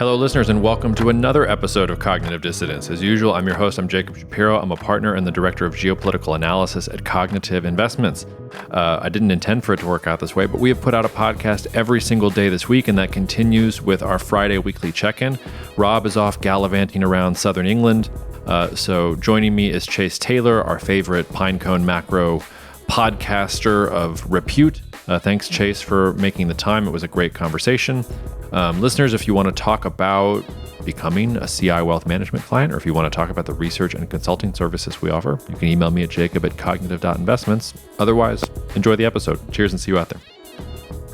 Hello, listeners, and welcome to another episode of Cognitive Dissidence. As usual, I'm your host. I'm Jacob Shapiro. I'm a partner and the director of geopolitical analysis at Cognitive Investments. I didn't intend for it to work out this way, but we have put out a podcast every single day this week, and that continues with our Friday weekly check-in. Rob is off gallivanting around Southern England, so joining me is Chase Taylor, our favorite Pinecone macro podcaster of repute. Thanks, Chase, for making the time. It was a great conversation. Listeners, if you want to talk about becoming a CI wealth management client, or if you want to talk about the research and consulting services we offer, you can email me at jacob@cognitive.investments. Otherwise, enjoy the episode. Cheers and see you out there.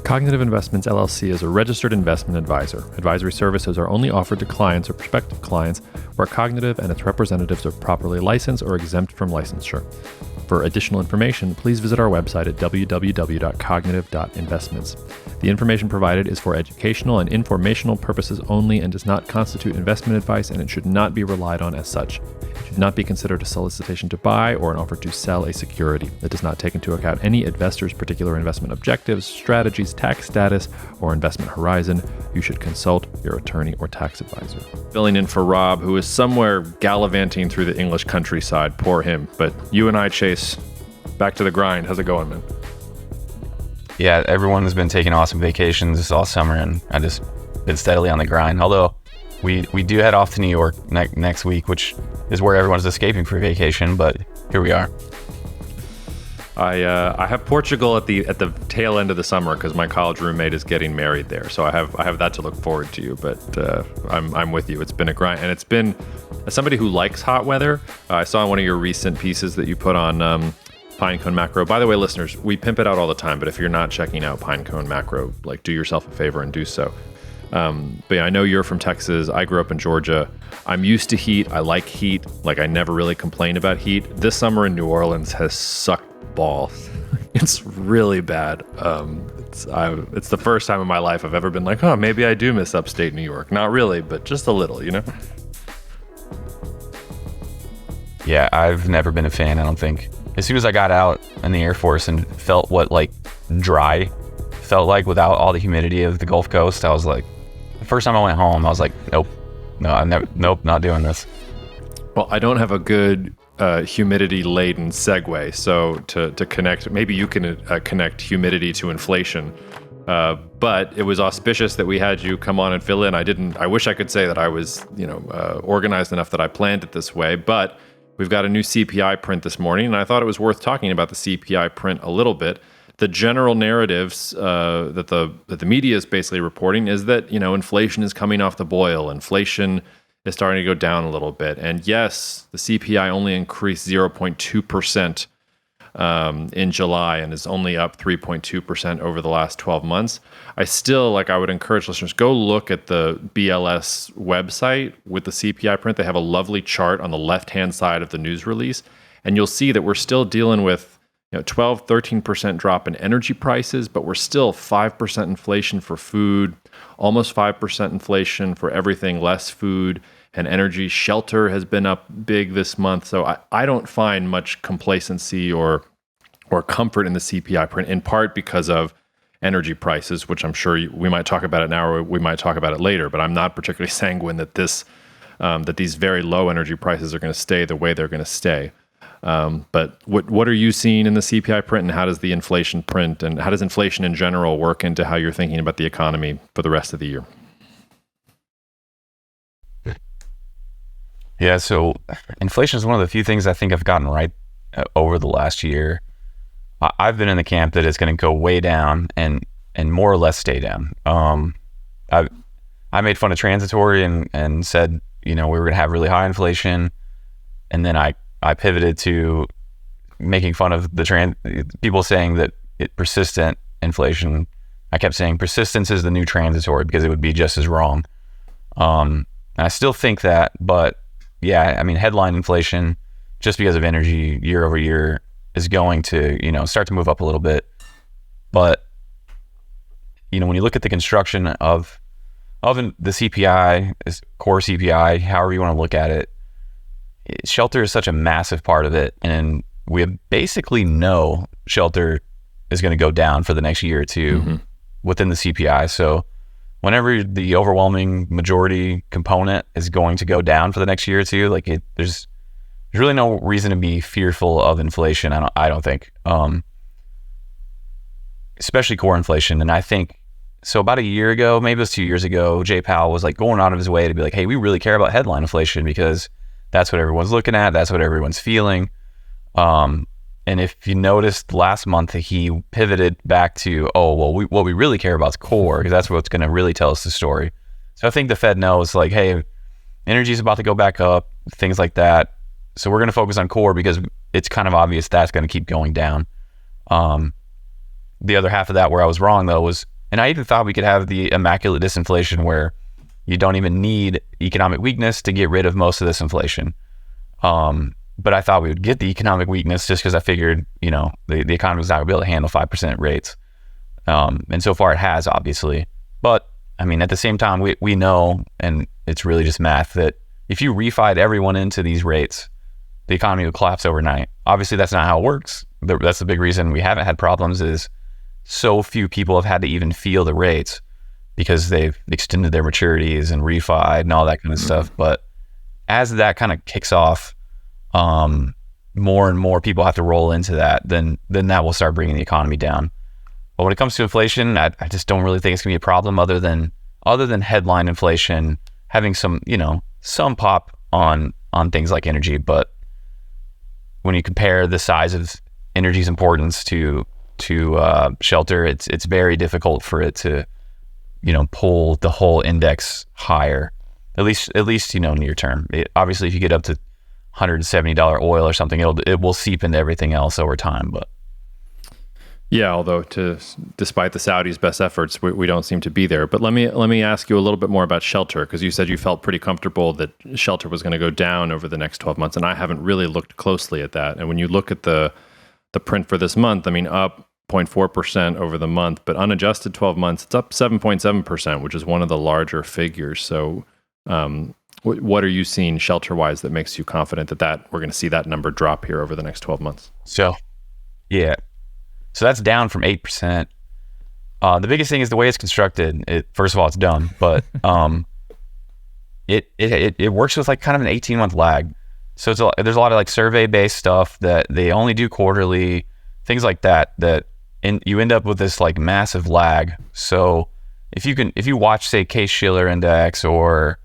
Cognitive Investments LLC is a registered investment advisor. Advisory services are only offered to clients or prospective clients where Cognitive and its representatives are properly licensed or exempt from licensure. For additional information, please visit our website at www.cognitive.investments. The information provided is for educational and informational purposes only and does not constitute investment advice, and it should not be relied on as such. It should not be considered a solicitation to buy or an offer to sell a security. It does not take into account any investor's particular investment objectives, strategies, tax status, or investment horizon. You should consult your attorney or tax advisor. Filling in for Rob, who is somewhere gallivanting through the English countryside. Poor him. But you and I, Chase, back to the grind. How's it going, man? Yeah, everyone has been taking awesome vacations all summer, and I just been steadily on the grind. Although we do head off to New York next week, which is where everyone's escaping for vacation. But here we are. I have Portugal at the tail end of the summer because my college roommate is getting married there, so I have that to look forward to. But I'm with you. It's been a grind, and it's been, as somebody who likes hot weather. I saw in one of your recent pieces that you put on Pinecone Macro. By the way, listeners, we pimp it out all the time, but if you're not checking out Pinecone Macro, like, do yourself a favor and do so. But yeah, I know you're from Texas. I grew up in Georgia. I'm used to heat. I like heat. Like, I never really complain about heat. This summer in New Orleans has sucked balls. It's really bad. It's the first time in my life I've ever been like, oh, maybe I do miss upstate New York. Not really, but just a little, you know? Yeah, I've never been a fan, I don't think. As soon as I got out in the Air Force and felt what like dry felt like without all the humidity of the Gulf Coast, I was like, the first time I went home, I was like, nope, not doing this. Well, I don't have a good humidity-laden segue, so to connect, maybe you can connect humidity to inflation. But it was auspicious that we had you come on and fill in. I wish I could say that I was, organized enough that I planned it this way, but we've got a new CPI print this morning, and I thought it was worth talking about the CPI print a little bit. The general narratives that the media is basically reporting is that, inflation is coming off the boil. Inflation is starting to go down a little bit. And yes, the CPI only increased 0.2% in July and is only up 3.2% over the last 12 months. I would encourage listeners, go look at the BLS website with the CPI print. They have a lovely chart on the left-hand side of the news release, and you'll see that we're still dealing with 12, 13% drop in energy prices, but we're still 5% inflation for food, almost 5% inflation for everything less food and energy. Shelter has been up big this month. So I don't find much complacency or comfort in the CPI print, in part because of energy prices, which I'm sure we might talk about it now or we might talk about it later, but I'm not particularly sanguine that these very low energy prices are going to stay the way they're going to stay. But what are you seeing in the CPI print, and how does the inflation print and how does inflation in general work into how you're thinking about the economy for the rest of the year? Yeah, so inflation is one of the few things I think I've gotten right over the last year. I've been in the camp that it's going to go way down and more or less stay down. I made fun of transitory and said, we were going to have really high inflation, and then I pivoted to making fun of people saying that persistent inflation. I kept saying persistence is the new transitory because it would be just as wrong. And I still think that, but yeah, headline inflation, just because of energy year over year, is going to, start to move up a little bit. But, when you look at the construction of the CPI, core CPI, however you want to look at it, shelter is such a massive part of it, and we basically know shelter is going to go down for the next year or two within the CPI. So whenever the overwhelming majority component is going to go down for the next year or two, like there's really no reason to be fearful of inflation. I don't think, especially core inflation. And I think, so about a year ago, maybe it was 2 years ago, Jay Powell was like going out of his way to be like, hey, we really care about headline inflation because that's what everyone's looking at. That's what everyone's feeling. And if you noticed last month, he pivoted back to, what we really care about is core, because that's what's going to really tell us the story. So I think the Fed knows, like, hey, energy is about to go back up, things like that. So we're going to focus on core because it's kind of obvious that's going to keep going down. The other half of that where I was wrong, though, was, and I even thought we could have the immaculate disinflation where you don't even need economic weakness to get rid of most of this inflation. But I thought we would get the economic weakness just because I figured, the economy was not going to be able to handle 5% rates. And so far it has, obviously. But, I mean, at the same time, we know, and it's really just math, that if you refied everyone into these rates, the economy would collapse overnight. Obviously, that's not how it works. That's the big reason we haven't had problems is so few people have had to even feel the rates because they've extended their maturities and refied and all that kind of stuff. But as that kind of kicks off, more and more people have to roll into that, then that will start bringing the economy down. But when it comes to inflation, I just don't really think it's gonna be a problem other than headline inflation having some pop on things like energy. But when you compare the size of energy's importance to shelter, it's very difficult for it to pull the whole index higher, at least near term. Obviously, if you get up to $170 oil or something, it will seep into everything else over time. But yeah, although despite the Saudis' best efforts, we don't seem to be there. But let me ask you a little bit more about shelter, because you said you felt pretty comfortable that shelter was going to go down over the next 12 months, and I haven't really looked closely at that. And when you look at the print for this month, I mean, up 0.4% over the month, but unadjusted 12 months, it's up 7.7%, which is one of the larger figures. So what are you seeing shelter-wise that makes you confident that we're going to see that number drop here over the next 12 months? So that's down from 8%. The biggest thing is the way it's constructed. First of all, it's dumb, but it works with like kind of an 18-month lag. So there's a lot of like survey-based stuff that they only do quarterly, things like that you end up with this like massive lag. So if you watch, say, Case-Shiller index or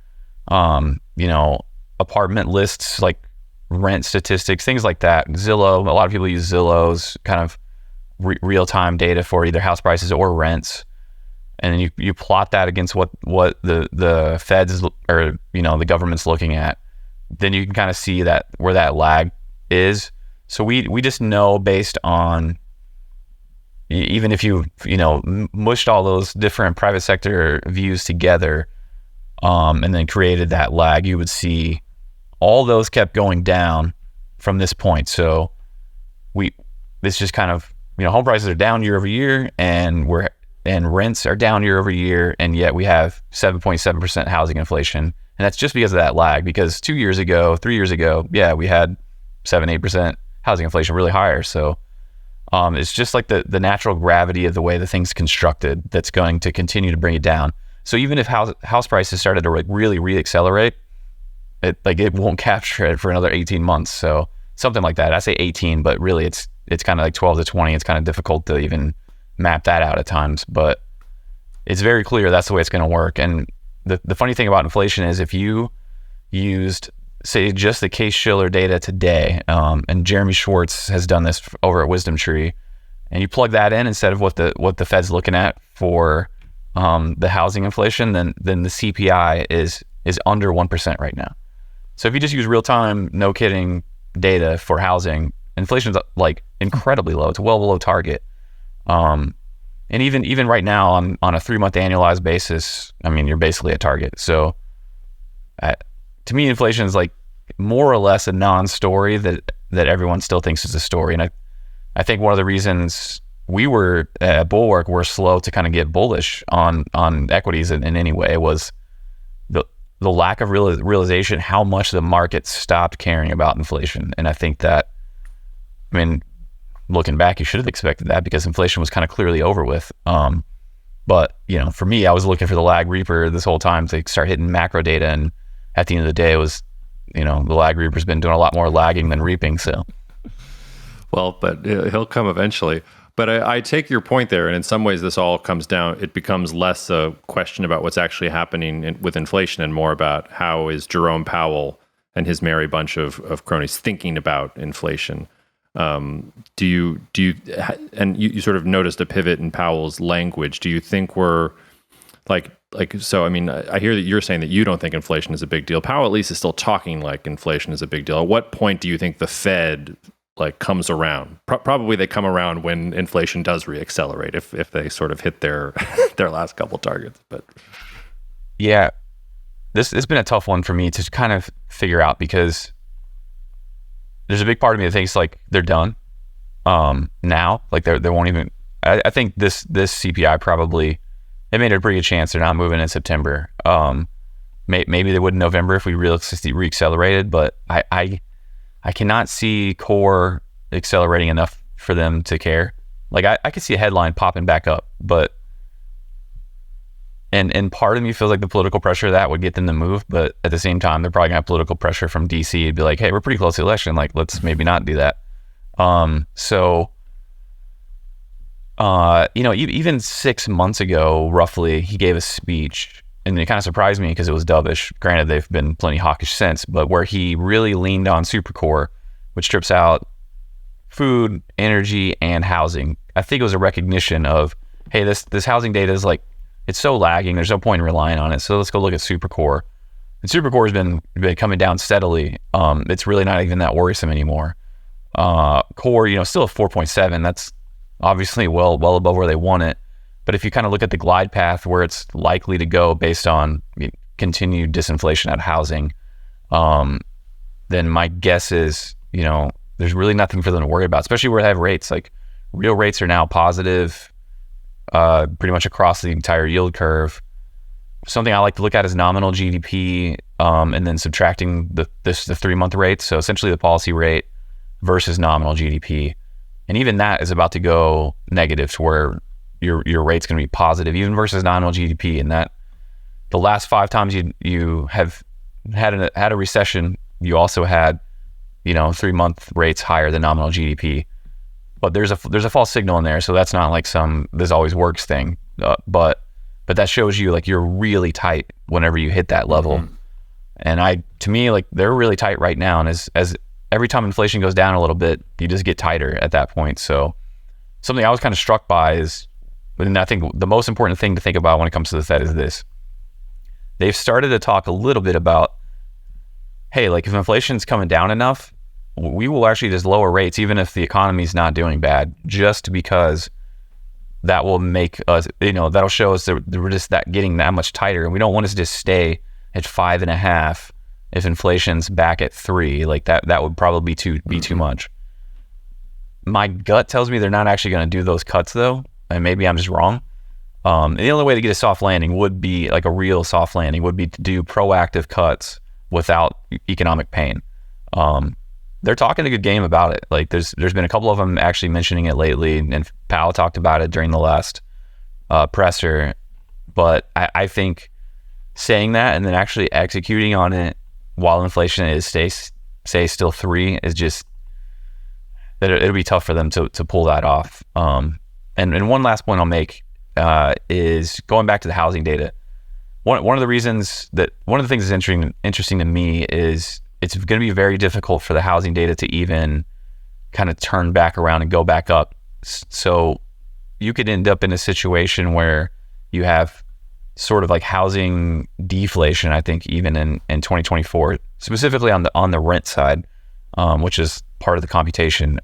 apartment lists, like rent statistics, things like that, Zillow, a lot of people use Zillow's kind of real-time data for either house prices or rents, and then you plot that against what the Feds or the government's looking at, then you can kind of see that where that lag is. So we just know, based on, even if you mushed all those different private sector views together, and then created that lag, you would see all those kept going down from this point. So this just kind of, home prices are down year over year, and rents are down year over year, and yet we have 7.7% housing inflation. And that's just because of that lag, because 2 years ago, 3 years ago, we had 7-8% housing inflation, really higher. So it's just like the natural gravity of the way the thing's constructed that's going to continue to bring it down. So even if house prices started to really reaccelerate, it won't capture it for another 18 months. So something like that. I say 18, but really it's kind of like 12 to 20. It's kind of difficult to even map that out at times, but it's very clear that's the way it's going to work. And the funny thing about inflation is, if you used, say, just the Case-Shiller data today, and Jeremy Schwartz has done this over at Wisdom Tree, and you plug that in instead of what the Fed's looking at for the housing inflation, then the CPI is under 1% right now. So if you just use real-time, no kidding data for housing, inflation's like incredibly low. It's well below target. And even right now on a 3-month annualized basis, I mean, you're basically at target. So to me, inflation is like more or less a non-story that everyone still thinks is a story. And I think one of the reasons we were at Bulwark were slow to kind of get bullish on equities in any way was the lack of realization how much the market stopped caring about inflation. And I think that, looking back, you should have expected that, because inflation was kind of clearly over with. But, for me, I was looking for the lag reaper this whole time to start hitting macro data. And at the end of the day, it was, the lag reaper's been doing a lot more lagging than reaping. So, well, but he'll come eventually. But I take your point there, and in some ways, this all comes down. It becomes less a question about what's actually happening with inflation, and more about how is Jerome Powell and his merry bunch of cronies thinking about inflation. Do you and you sort of noticed a pivot in Powell's language. Do you think we're so? I mean, I hear that you're saying that you don't think inflation is a big deal. Powell at least is still talking like inflation is a big deal. At what point do you think the Fed comes around? Probably they come around when inflation does reaccelerate, if they sort of hit their their last couple targets. But yeah, this has been a tough one for me to kind of figure out, because there's a big part of me that thinks they're done now. They won't even. I think this CPI probably, they made a pretty good chance they're not moving in September. Maybe they would in November if we reaccelerated, but I cannot see core accelerating enough for them to care. I could see a headline popping back up, but and part of me feels like the political pressure of that would get them to move, but at the same time, they're probably gonna have political pressure from DC to be like, hey, we're pretty close to the election. Let's maybe not do that. Even 6 months ago, roughly, he gave a speech, and it kind of surprised me because it was dovish. Granted, they've been plenty hawkish since, but where he really leaned on supercore, which strips out food, energy, and housing. I think it was a recognition of, hey, this housing data is it's so lagging. There's no point in relying on it. So let's go look at supercore. And supercore has been coming down steadily. It's really not even that worrisome anymore. Core, still a 4.7. That's obviously well above where they want it. But if you kind of look at the glide path where it's likely to go based on continued disinflation at housing, then my guess is, there's really nothing for them to worry about, especially where they have rates. Real rates are now positive pretty much across the entire yield curve. Something I like to look at is nominal GDP, and then subtracting the 3-month rate. So essentially the policy rate versus nominal GDP. And even that is about to go negative to where your rate's going to be positive, even versus nominal GDP. And that the last 5 times you have had a recession, you also had 3-month rates higher than nominal GDP. But there's a false signal in there, so that's not some this always works thing. But that shows you you're really tight whenever you hit that level. Mm-hmm. And to me they're really tight right now. And as every time inflation goes down a little bit, you just get tighter at that point. So something I was kind of struck by is, and I think the most important thing to think about when it comes to the Fed is this: they've started to talk a little bit about, hey, if inflation's coming down enough, we will actually just lower rates even if the economy's not doing bad, just because that will make us, that'll show us that we're just getting that much tighter, and we don't want us to just stay at 5.5 if inflation's back at 3. That would probably be too much. My gut tells me they're not actually going to do those cuts though, and maybe I'm just wrong. And the only way to get a soft landing would be a real soft landing would be to do proactive cuts without economic pain. They're talking a good game about it. There's been a couple of them actually mentioning it lately, and Powell talked about it during the last presser. But I think saying that and then actually executing on it while inflation is say still 3 is just that it'll be tough for them to pull that off. And one last point I'll make is going back to the housing data. One of the things that's interesting to me is it's going to be very difficult for the housing data to even kind of turn back around and go back up. So you could end up in a situation where you have sort of housing deflation, I think, even in 2024, specifically on the rent side, which is part of the computation.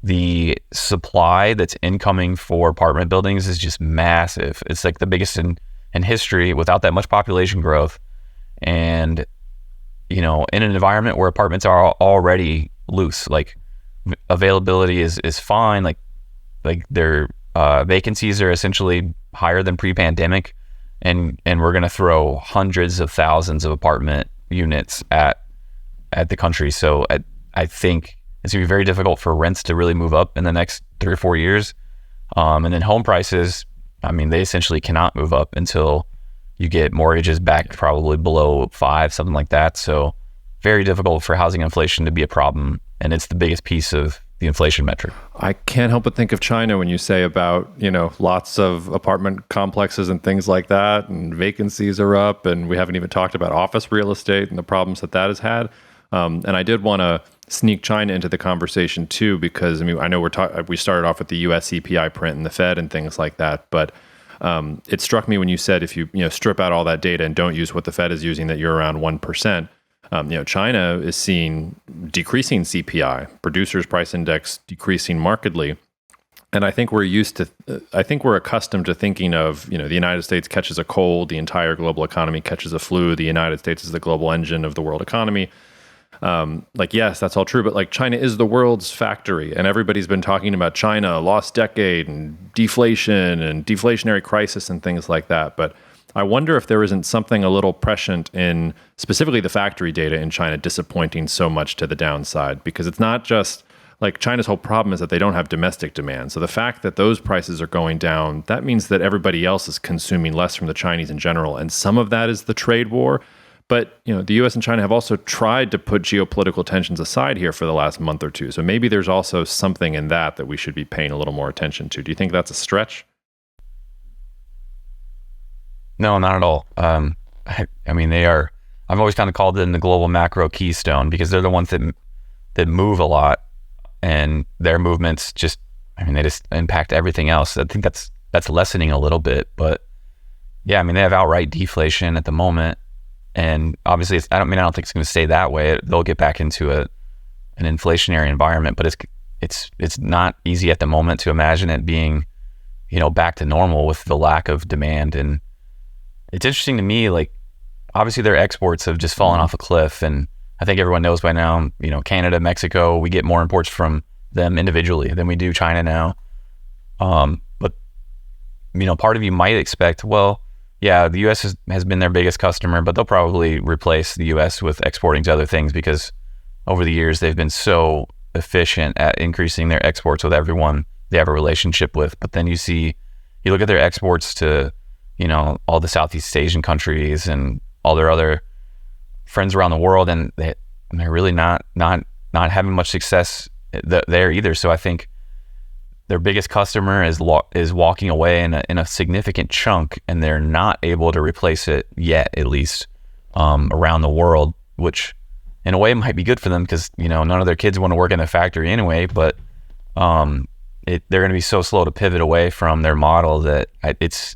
The supply that's incoming for apartment buildings is just massive. It's the biggest in history without that much population growth. And in an environment where apartments are already loose, availability is fine, their vacancies are essentially higher than pre-pandemic, and we're going to throw hundreds of thousands of apartment units at the country. So I think it's going to be very difficult for rents to really move up in the next 3 or 4 years. And then home prices, I mean, they essentially cannot move up until you get mortgages back probably below 5, something like that. So very difficult for housing inflation to be a problem. And it's the biggest piece of the inflation metric. I can't help but think of China when you say about, lots of apartment complexes and things like that, and vacancies are up, and we haven't even talked about office real estate and the problems that has had. And I did want to sneak China into the conversation too, because I know we started off with the U.S. CPI print and the Fed and things like that, but it struck me when you said if you strip out all that data and don't use what the Fed is using, that you're around 1%. China is seeing decreasing CPI, producers price index decreasing markedly. And I think we're accustomed to thinking of, the United States catches a cold, the entire global economy catches a flu, the United States is the global engine of the world economy. Yes, that's all true, but China is the world's factory, and everybody's been talking about China, lost decade, and deflation and deflationary crisis and things like that. But I wonder if there isn't something a little prescient in specifically the factory data in China disappointing so much to the downside, because it's not just China's whole problem is that they don't have domestic demand. So the fact that those prices are going down, that means that everybody else is consuming less from the Chinese in general. And some of that is the trade war. But the U.S. and China have also tried to put geopolitical tensions aside here for the last month or two. So maybe there's also something in that we should be paying a little more attention to. Do you think that's a stretch? No, not at all. I mean, they are. I've always kind of called them the global macro keystone, because they're the ones that move a lot, and their movements they just impact everything else. I think that's lessening a little bit, but yeah, I mean, they have outright deflation at the moment. And obviously, I don't think it's going to stay that way. They'll get back into an inflationary environment, but it's not easy at the moment to imagine it being, back to normal with the lack of demand. And it's interesting to me, obviously their exports have just fallen off a cliff, and I think everyone knows by now, Canada, Mexico, we get more imports from them individually than we do China now. But part of you might expect, well, yeah, the U.S. has been their biggest customer, but they'll probably replace the U.S. with exporting to other things, because over the years they've been so efficient at increasing their exports with everyone they have a relationship with. But then you look at their exports to, all the Southeast Asian countries and all their other friends around the world, and they're really not having much success there either. So I think their biggest customer is walking away in a significant chunk, and they're not able to replace it yet, at least around the world, which in a way might be good for them, because none of their kids want to work in a factory anyway. But they're going to be so slow to pivot away from their model that it's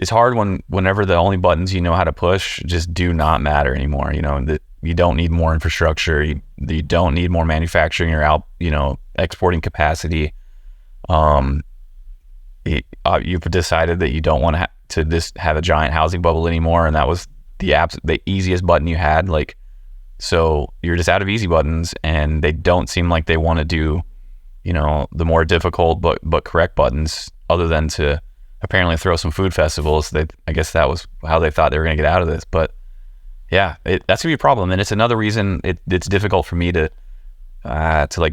hard whenever the only buttons you know how to push just do not matter anymore. That you don't need more infrastructure, you don't need more manufacturing or exporting capacity. You've decided that you don't want to just have a giant housing bubble anymore, and that was the easiest button you had. So you're just out of easy buttons, and they don't seem like they want to do the more difficult but correct buttons, other than to apparently throw some food festivals. I guess that was how they thought they were going to get out of this. But yeah, that's gonna be a problem, and it's another reason it's difficult for me to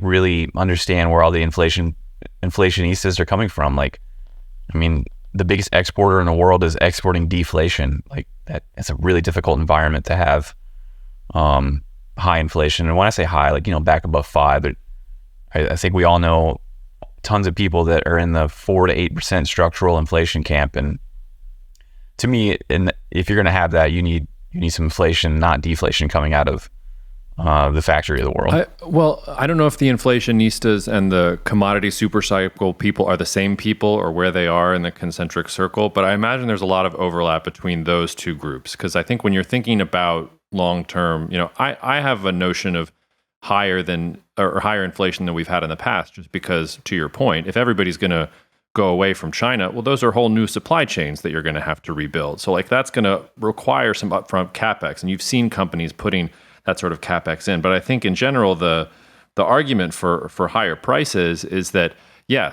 really understand where all the inflationistas are coming from. The biggest exporter in the world is exporting deflation. That's a really difficult environment to have high inflation. And when I say high, back above 5, I think we all know tons of people that are in the 4 to 8% structural inflation camp. And to me, if you're going to have that, you need some inflation, not deflation, coming out of the factory of the world. I don't know if the inflationistas and the commodity supercycle people are the same people, or where they are in the concentric circle, but I imagine there's a lot of overlap between those two groups. Because I think when you're thinking about long-term, I have a notion of higher inflation than we've had in the past, just because, to your point, if everybody's going to go away from China, well, those are whole new supply chains that you're going to have to rebuild. So that's going to require some upfront capex, and you've seen companies putting that sort of capex in. But I think in general, the argument for higher prices is that,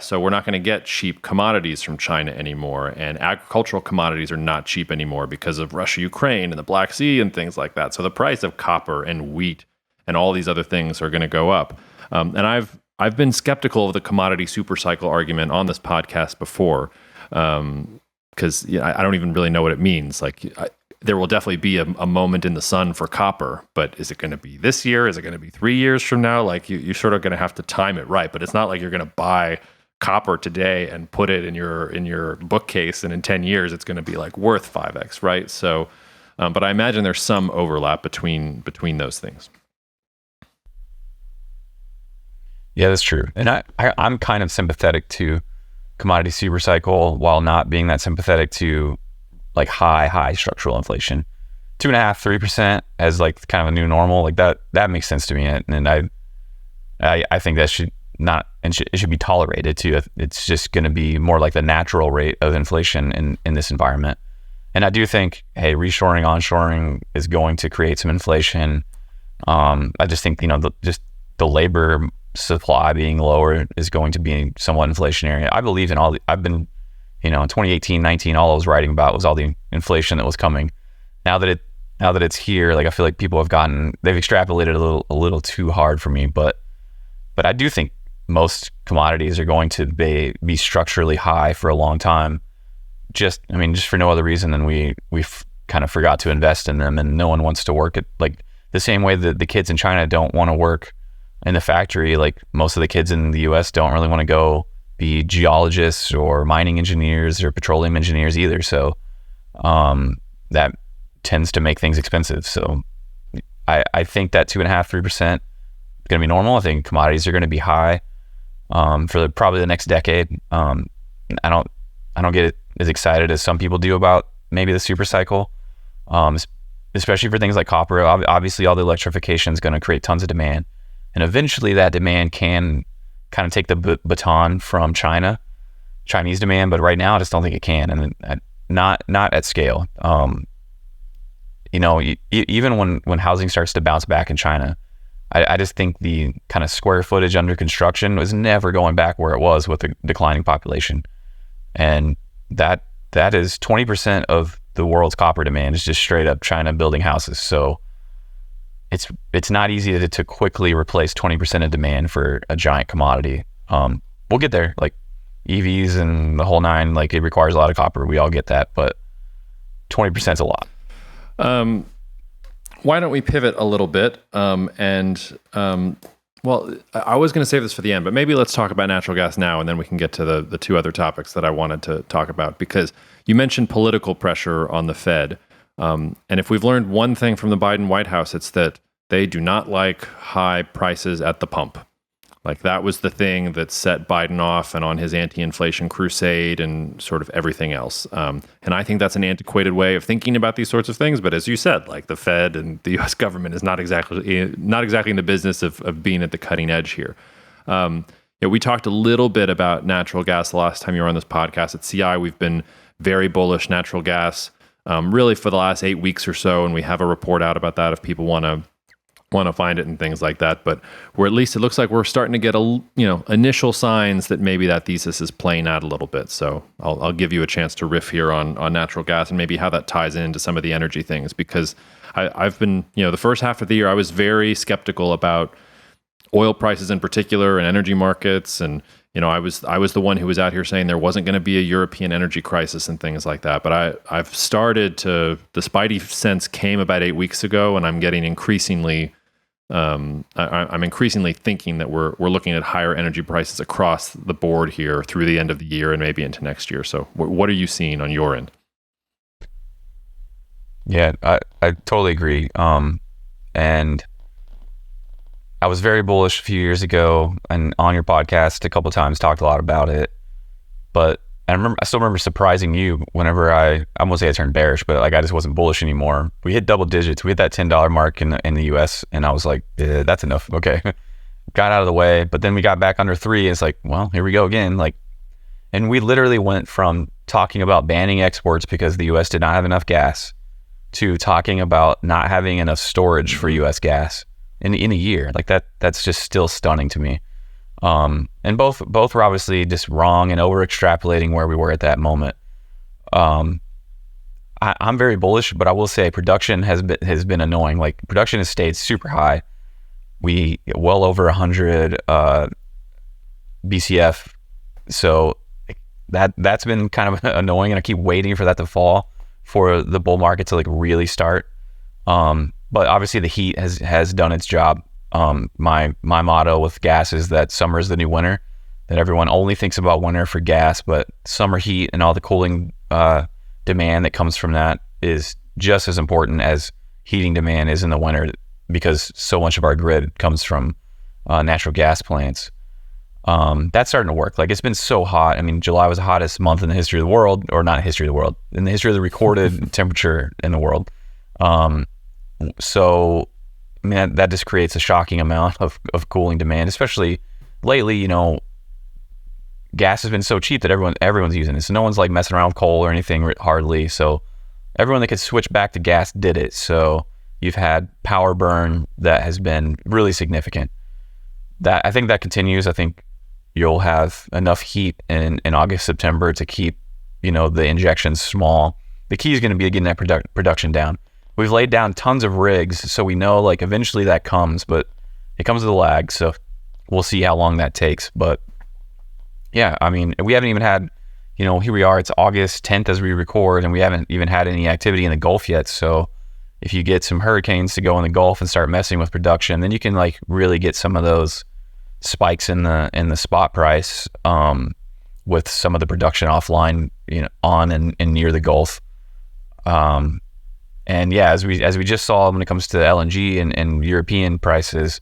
so we're not going to get cheap commodities from China anymore, and agricultural commodities are not cheap anymore because of Russia, Ukraine, and the Black Sea and things like that. So the price of copper and wheat and all these other things are going to go up. And I've been skeptical of the commodity supercycle argument on this podcast before. Because I don't even really know what it means. Like, there will definitely be a moment in the sun for copper, but is it going to be this year? Is it going to be 3 years from now? Like, you're sort of going to have to time it right. But it's not like you're going to buy copper today and put it in your bookcase, and in 10 years it's going to be like worth 5x, right? So, but I imagine there's some overlap between those things. Yeah, that's true. And I'm kind of sympathetic to commodity super cycle while not being that sympathetic to like high structural inflation. 2.5%, 3% as like kind of a new normal, like that makes sense to me. And I think that should not, and it should be tolerated too. It's just going to be more like the natural rate of inflation in this environment. And I do think, hey, reshoring, onshoring is going to create some inflation. I just think, just the labor supply being lower is going to be somewhat inflationary. I believe in I've been, in 2018, 19, all I was writing about was all the inflation that was coming. Now that it's here, like I feel like people they've extrapolated a little too hard for me, but I do think most commodities are going to be structurally high for a long time. Just for no other reason than we kind of forgot to invest in them, and no one wants to work at, like, the same way that the kids in China don't want to work in the factory. Like, most of the kids in the US don't really want to go be geologists or mining engineers or petroleum engineers either. So that tends to make things expensive. So I think that 2.5%, 3% is going to be normal. I think commodities are going to be high for probably the next decade. I don't get as excited as some people do about maybe the super cycle, especially for things like copper. Obviously, all the electrification is going to create tons of demand, and eventually that demand can kind of take the baton from Chinese demand. But right now, I just don't think it can, and not at scale. Even when housing starts to bounce back in China, I just think the kind of square footage under construction was never going back where it was with the declining population. And that is 20% of the world's copper demand is just straight up China building houses. So it's not easy to quickly replace 20% of demand for a giant commodity. We'll get there, like EVs and the whole nine, like it requires a lot of copper. We all get that, but 20% is a lot. Why don't we pivot a little bit? Well, I was going to save this for the end, but maybe let's talk about natural gas now, and then we can get to the two other topics that I wanted to talk about, because you mentioned political pressure on the Fed. And if we've learned one thing from the Biden White House, it's that they do not like high prices at the pump. Like, that was the thing that set Biden off and on his anti-inflation crusade and sort of everything else. And I think that's an antiquated way of thinking about these sorts of things. But as you said, like, the Fed and the U.S. government is not exactly in the business of being at the cutting edge here. We talked a little bit about natural gas the last time you were on this podcast. At CI, we've been very bullish natural gas, really for the last 8 weeks or so, and we have a report out about that if people want to find it and things like that. But we're, at least it looks like we're starting to get initial signs that maybe that thesis is playing out a little bit. So I'll give you a chance to riff here on natural gas and maybe how that ties into some of the energy things, because I've been, the first half of the year, I was very skeptical about oil prices in particular and energy markets. And, I was the one who was out here saying there wasn't going to be a European energy crisis and things like that. But I've started to, the spidey sense came about 8 weeks ago, and I'm getting increasingly, I'm increasingly thinking that we're looking at higher energy prices across the board here through the end of the year and maybe into next year. So what are you seeing on your end? Yeah, I totally agree. And I was very bullish a few years ago, and on your podcast a couple of times talked a lot about it. But I still remember surprising you whenever I won't say I turned bearish, but like I just wasn't bullish anymore. We hit double digits. We hit that $10 mark in the US, and I was like, that's enough. Okay. Got out of the way, but then we got back under 3. And it's like, well, here we go again. Like, and we literally went from talking about banning exports because the US did not have enough gas to talking about not having enough storage for US gas in a year. Like that's just still stunning to me. And both were obviously just wrong and over extrapolating where we were at that moment. I'm very bullish, but I will say production has been annoying. Like, production has stayed super high. We well over 100 BCF. So that's been kind of annoying, and I keep waiting for that to fall for the bull market to like really start. But obviously the heat has done its job. My motto with gas is that summer is the new winter, that everyone only thinks about winter for gas, but summer heat and all the cooling demand that comes from that is just as important as heating demand is in the winter, because so much of our grid comes from natural gas plants. That's starting to work. Like, it's been so hot. I mean, July was the hottest month in the history of the world, or not history of the world, in the history of the recorded temperature in the world. So I mean, that just creates a shocking amount of cooling demand, especially lately. You know, gas has been so cheap that everyone's using it. So no one's like messing around with coal or anything hardly. So everyone that could switch back to gas did it. So you've had power burn that has been really significant. That, I think that continues. I think you'll have enough heat in August, September to keep, you know, the injections small. The key is going to be getting that production down. We've laid down tons of rigs, so we know like eventually that comes, but it comes with a lag. So we'll see how long that takes. But yeah, I mean, we haven't even had, you know, here we are, it's August 10th as we record, and we haven't even had any activity in the Gulf yet. So if you get some hurricanes to go in the Gulf and start messing with production, then you can like really get some of those spikes in the spot price with some of the production offline, you know, on and near the Gulf. And yeah, as we just saw when it comes to LNG and European prices,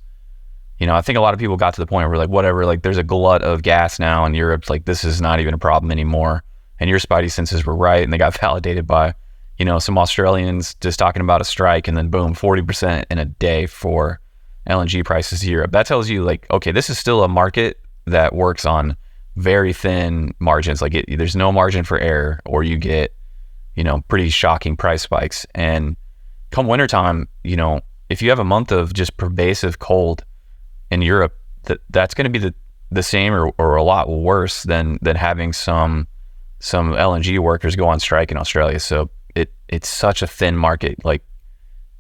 you know, I think a lot of people got to the point where like, whatever, like there's a glut of gas now in Europe, like this is not even a problem anymore. And your spidey senses were right, and they got validated by, you know, some Australians just talking about a strike, and then boom, 40% in a day for LNG prices to Europe. That tells you like, okay, this is still a market that works on very thin margins. Like there's no margin for error, or you get, you know, pretty shocking price spikes. And come wintertime, you know, if you have a month of just pervasive cold in Europe, that's going to be the same or a lot worse than having some LNG workers go on strike in Australia. So it's such a thin market. Like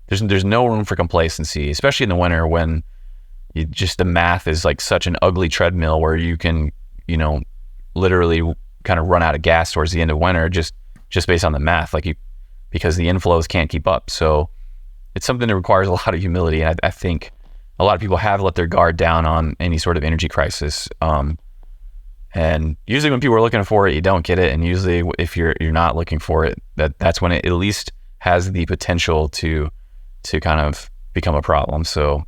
there's no room for complacency, especially in the winter when the math is like such an ugly treadmill where you can, you know, literally kind of run out of gas towards the end of winter just based on the math, because the inflows can't keep up. So it's something that requires a lot of humility. And I think a lot of people have let their guard down on any sort of energy crisis. And usually when people are looking for it, you don't get it. And usually if you're not looking for it, that's when it at least has the potential to kind of become a problem. So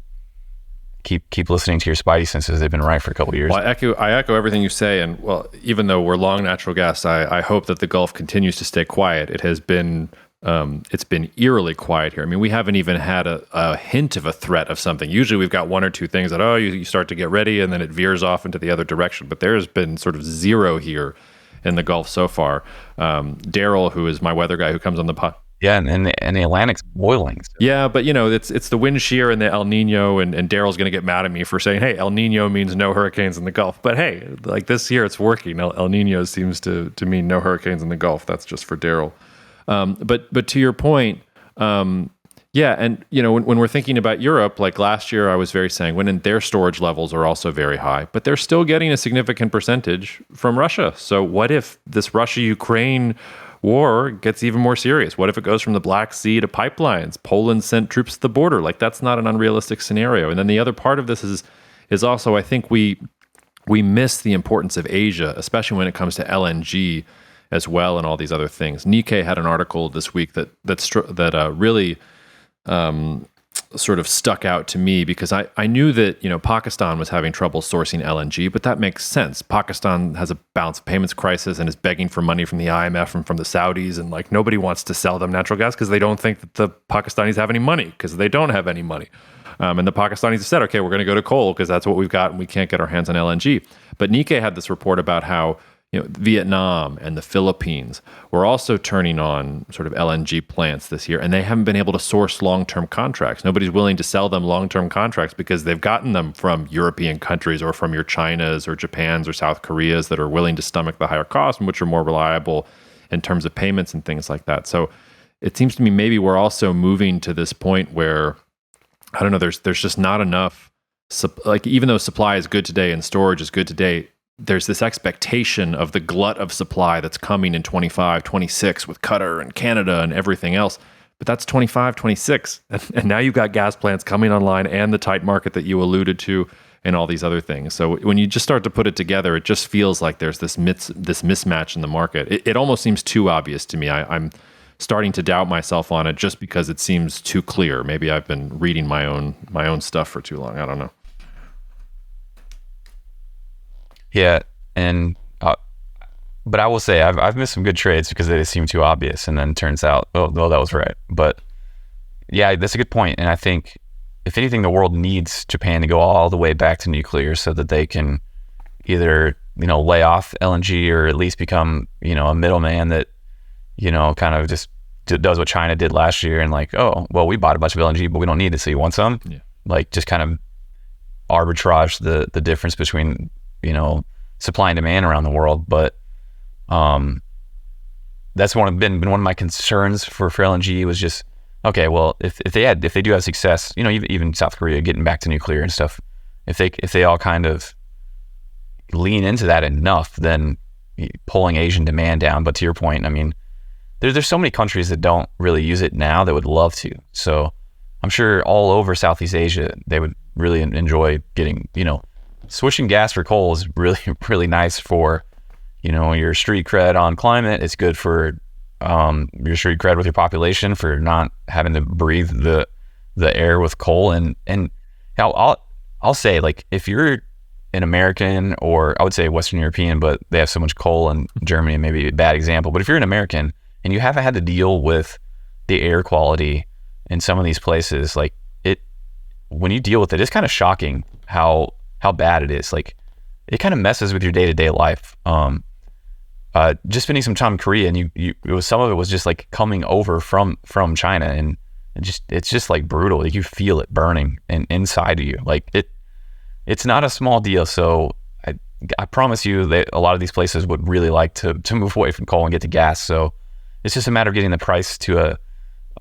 keep listening to your spidey senses. They've been right for a couple of years. Well, I echo everything you say. And well, even though we're long natural gas, I hope that the Gulf continues to stay quiet. It has been, it's been eerily quiet here. I mean, we haven't even had a hint of a threat of something. Usually we've got one or two things that, you start to get ready and then it veers off into the other direction. But there's been sort of zero here in the Gulf so far. Daryl, who is my weather guy who comes on the pod. Yeah, and the Atlantic's boiling. So. Yeah, but you know, it's the wind shear and the El Nino, and Daryl's going to get mad at me for saying, hey, El Nino means no hurricanes in the Gulf. But hey, like this year it's working. El Nino seems to mean no hurricanes in the Gulf. That's just for Daryl. But to your point, yeah, and you know, when we're thinking about Europe, like last year I was very sanguine, and their storage levels are also very high, but they're still getting a significant percentage from Russia. So what if this Russia-Ukraine war gets even more serious? What if it goes from the Black Sea to pipelines? Poland sent troops to the border. Like that's not an unrealistic scenario. And then the other part of this is also, I think we miss the importance of Asia, especially when it comes to LNG as well and all these other things. Nikkei had an article this week that really sort of stuck out to me, because I knew that, you know, Pakistan was having trouble sourcing LNG, but that makes sense. Pakistan has a balance of payments crisis and is begging for money from the IMF and from the Saudis, and like nobody wants to sell them natural gas because they don't think that the Pakistanis have any money, because they don't have any money. And the Pakistanis have said, okay, we're going to go to coal because that's what we've got and we can't get our hands on LNG. But Nikkei had this report about how, you know, Vietnam and the Philippines were also turning on sort of LNG plants this year, and they haven't been able to source long-term contracts. Nobody's willing to sell them long-term contracts because they've gotten them from European countries or from your Chinas or Japans or South Koreas that are willing to stomach the higher cost and which are more reliable in terms of payments and things like that. So it seems to me maybe we're also moving to this point where, I don't know, there's just not enough, like even though supply is good today and storage is good today, there's this expectation of the glut of supply that's coming in 25, 26 with Qatar and Canada and everything else. But that's 25, 26. And now you've got gas plants coming online and the tight market that you alluded to and all these other things. So when you just start to put it together, it just feels like there's this mismatch in the market. It almost seems too obvious to me. I'm starting to doubt myself on it just because it seems too clear. Maybe I've been reading my own stuff for too long. I don't know. Yeah, and but I will say I've missed some good trades because they seem too obvious, and then turns out, oh, that was right. But yeah, that's a good point. And I think if anything, the world needs Japan to go all the way back to nuclear so that they can either lay off LNG or at least become a middleman that kind of just does what China did last year and like, oh, well, we bought a bunch of LNG, but we don't need it, so you want some? Yeah. Like just kind of arbitrage the difference between supply and demand around the world. But that's been one of my concerns for LNG was just, okay, well, if they do have success, even South Korea getting back to nuclear and stuff, if they all kind of lean into that enough, then pulling Asian demand down. But to your point, I mean, there's so many countries that don't really use it now that would love to. So I'm sure all over Southeast Asia, they would really enjoy getting, switching gas for coal is really, really nice for, your street cred on climate. It's good for your street cred with your population for not having to breathe the air with coal. And I'll say, like, if you're an American, or I would say Western European, but they have so much coal, and Germany may be a bad example, but if you're an American and you haven't had to deal with the air quality in some of these places, like when you deal with it, it's kind of shocking how bad it is. Like it kind of messes with your day-to-day life. Just spending some time in Korea, and some of it was just like coming over from China, and it's just like brutal. Like you feel it burning and inside of you. Like it's not a small deal. So I promise you that a lot of these places would really like to move away from coal and get to gas. So it's just a matter of getting the price to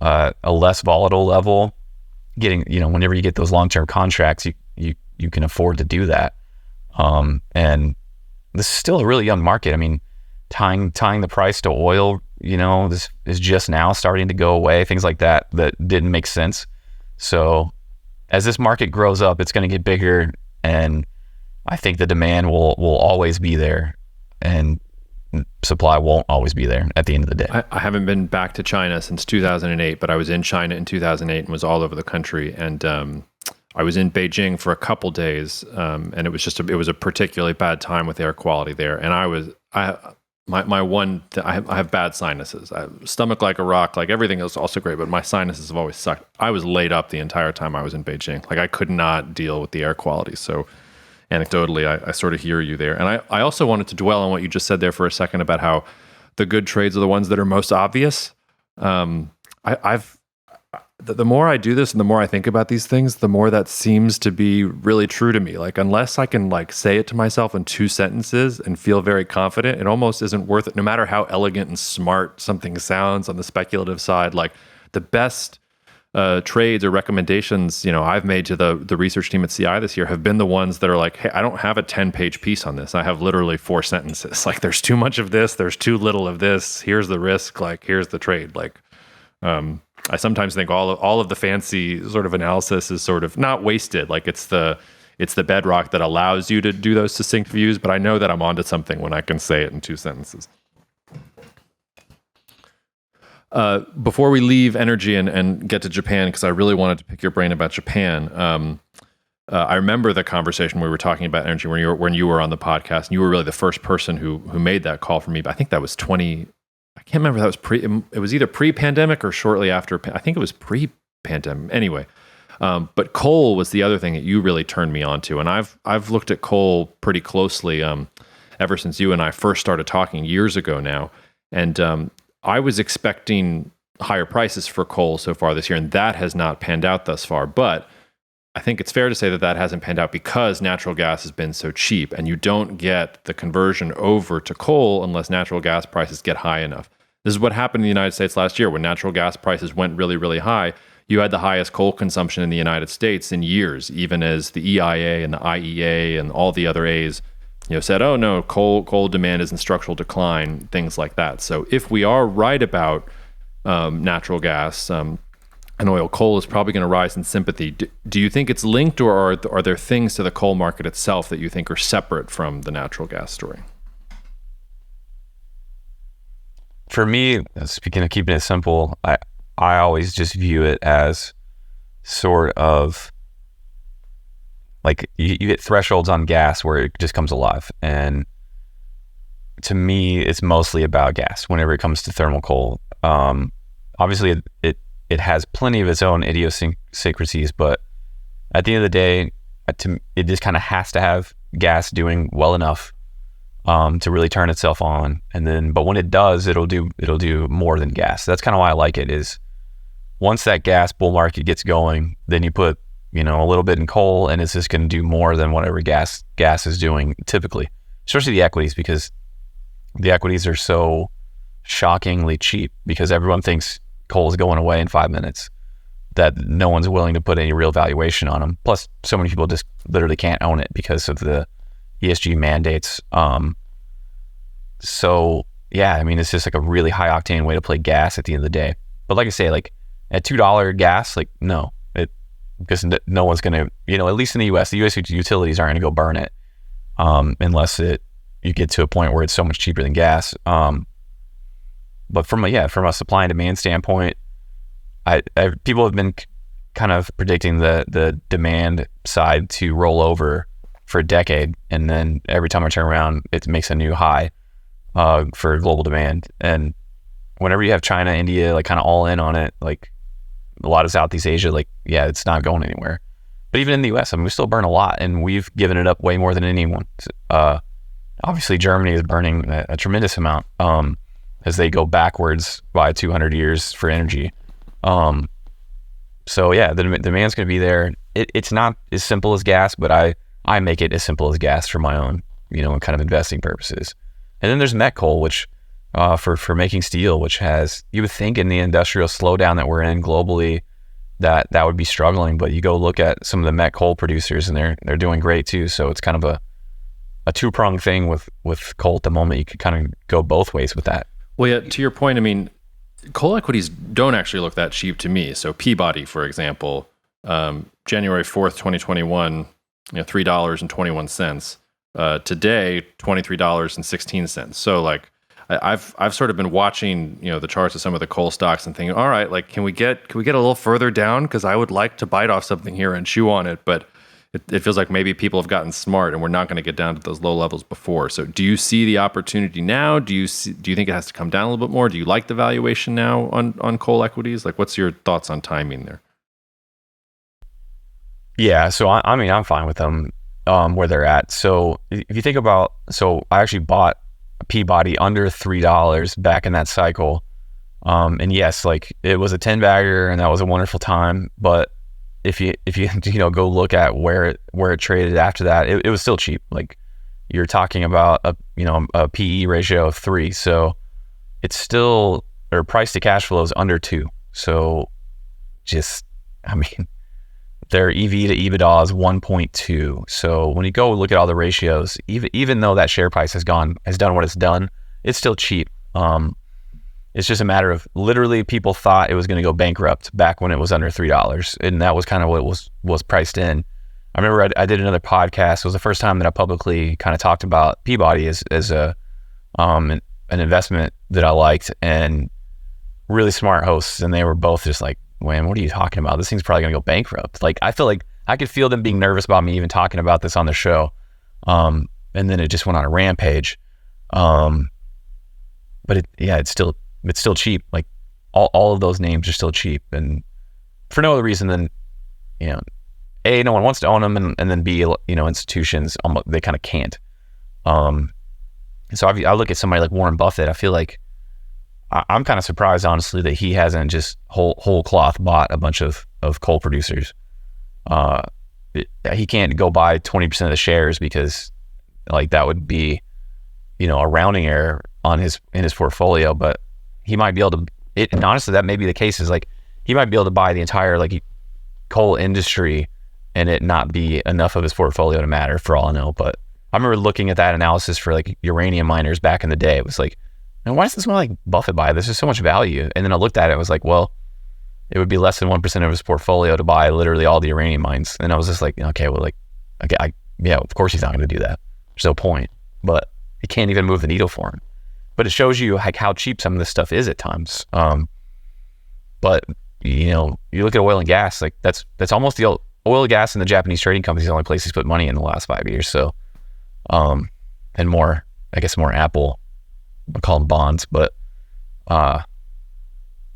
a less volatile level. Getting, whenever you get those long-term contracts, you can afford to do that. And this is still a really young market. I mean, tying the price to oil, this is just now starting to go away. Things like that didn't make sense. So as this market grows up, it's going to get bigger, and I think the demand will always be there, and supply won't always be there at the end of the day. I haven't been back to China since 2008, but I was in China in 2008 and was all over the country. And I was in Beijing for a couple days, and it was a particularly bad time with air quality there. And I have bad sinuses. I have stomach like a rock, like everything is also great, but my sinuses have always sucked. I was laid up the entire time I was in Beijing. Like I could not deal with the air quality. So anecdotally, I sort of hear you there. And I also wanted to dwell on what you just said there for a second about how the good trades are the ones that are most obvious. The more I do this and the more I think about these things, the more that seems to be really true to me. Like unless I can like say it to myself in 2 sentences and feel very confident, it almost isn't worth it. No matter how elegant and smart something sounds on the speculative side, like the best trades or recommendations, I've made to the research team at CI this year have been the ones that are like, hey, I don't have a 10-page piece on this. I have literally 4 sentences. Like there's too much of this, there's too little of this. Here's the risk. Like here's the trade. Like, I sometimes think all of the fancy sort of analysis is sort of not wasted. Like it's the bedrock that allows you to do those succinct views. But I know that I'm onto something when I can say it in 2 sentences. Before we leave energy and get to Japan, because I really wanted to pick your brain about Japan. I remember the conversation we were talking about energy when you were on the podcast, and you were really the first person who made that call for me. But I think that was I can't remember if that was it was either pre-pandemic or shortly after. I think it was pre-pandemic. Anyway, but coal was the other thing that you really turned me on to. And I've looked at coal pretty closely ever since you and I first started talking years ago now. And I was expecting higher prices for coal so far this year, and that has not panned out thus far. But I think it's fair to say that hasn't panned out because natural gas has been so cheap, and you don't get the conversion over to coal unless natural gas prices get high enough. This is what happened in the United States last year. When natural gas prices went really, really high, you had the highest coal consumption in the United States in years, even as the EIA and the IEA and all the other A's said, oh no, coal demand is in structural decline, things like that. So if we are right about natural gas and oil, coal is probably going to rise in sympathy. Do you think it's linked, or are there things to the coal market itself that you think are separate from the natural gas story? For me, speaking of keeping it simple, I always just view it as sort of like you hit thresholds on gas where it just comes alive. And to me, it's mostly about gas whenever it comes to thermal coal. Obviously, it has plenty of its own idiosyncrasies, but at the end of the day, it just kind of has to have gas doing well enough to really turn itself on. And then, but when it does, it'll do more than gas. That's kind of why I like it. Is once that gas bull market gets going, then you put a little bit in coal, and it's just going to do more than whatever gas is doing typically, especially the equities, because the equities are so shockingly cheap because everyone thinks coal is going away in 5 minutes, that no one's willing to put any real valuation on them. Plus, so many people just literally can't own it because of the ESG mandates. So yeah, I mean, it's just like a really high octane way to play gas at the end of the day. But like I say, like at $2 gas, like no, because no one's going to, at least in the US utilities aren't going to go burn it unless you get to a point where it's so much cheaper than gas. But from a supply and demand standpoint, people have been kind of predicting the demand side to roll over for a decade, and then every time I turn around, it makes a new high for global demand. And whenever you have China, India, like kind of all in on it, like a lot of Southeast Asia, like it's not going anywhere. But even in the US, I mean, we still burn a lot, and we've given it up way more than anyone. Obviously, Germany is burning a tremendous amount as they go backwards by 200 years for energy. So yeah, the demand's going to be there. It's not as simple as gas, but I make it as simple as gas for my own, kind of investing purposes. And then there's met coal, which for making steel, which has, you would think in the industrial slowdown that we're in globally, that would be struggling, but you go look at some of the met coal producers and they're doing great too. So it's kind of a two-pronged thing with coal at the moment. You could kind of go both ways with that. Well, yeah, to your point, I mean, coal equities don't actually look that cheap to me. So Peabody, for example, January 4th, 2021, $3.21. Today, $23.16. So like I've sort of been watching, the charts of some of the coal stocks and thinking, all right, like can we get a little further down? Because I would like to bite off something here and chew on it, but it feels like maybe people have gotten smart and we're not going to get down to those low levels before. So do you see the opportunity now? Do you think it has to come down a little bit more? Do you like the valuation now on coal equities? Like, what's your thoughts on timing there? Yeah, so I mean, I'm fine with them where they're at. So if you think about, I actually bought Peabody under $3 back in that cycle. And yes, like it was a 10 bagger and that was a wonderful time. But if you go look at where it traded after that, it was still cheap. Like you're talking about a PE ratio of 3. So it's still, or price to cash flow is under 2. So their EV to EBITDA is 1.2. So when you go look at all the ratios, even though that share price has done what it's done, it's still cheap. It's just a matter of literally people thought it was going to go bankrupt back when it was under $3, and that was kind of what it was priced in. I remember I did another podcast. It was the first time that I publicly kind of talked about Peabody as an investment that I liked, and really smart hosts, and they were both just like, "Man, what are you talking about? This thing's probably going to go bankrupt." Like I feel like I could feel them being nervous about me even talking about this on the show, and then it just went on a rampage. But it's still cheap. Like all of those names are still cheap, and for no other reason than, A, no one wants to own them, and then B, institutions, they kind of can't. So I look at somebody like Warren Buffett, I feel like I'm kind of surprised, honestly, that he hasn't just whole cloth bought a bunch of coal producers. He can't go buy 20% of the shares because like that would be, a rounding error in his portfolio, but he might be able to, and honestly, that may be the case, is like, he might be able to buy the entire like coal industry and it not be enough of his portfolio to matter, for all I know. But I remember looking at that analysis for like uranium miners back in the day. It was like, man, why does this one like Buffett buy this? There's so much value. And then I looked at it, I was like, well, it would be less than 1% of his portfolio to buy literally all the uranium mines. And I was just like, okay, well, like, okay, yeah, of course he's not going to do that. There's no point. But it can't even move the needle for him. But it shows you like how cheap some of this stuff is at times. But you look at oil and gas, like that's almost the oil, gas, and the Japanese trading companies the only place he's put money in the last 5 years. So, and more, I guess more Apple, I call them bonds, but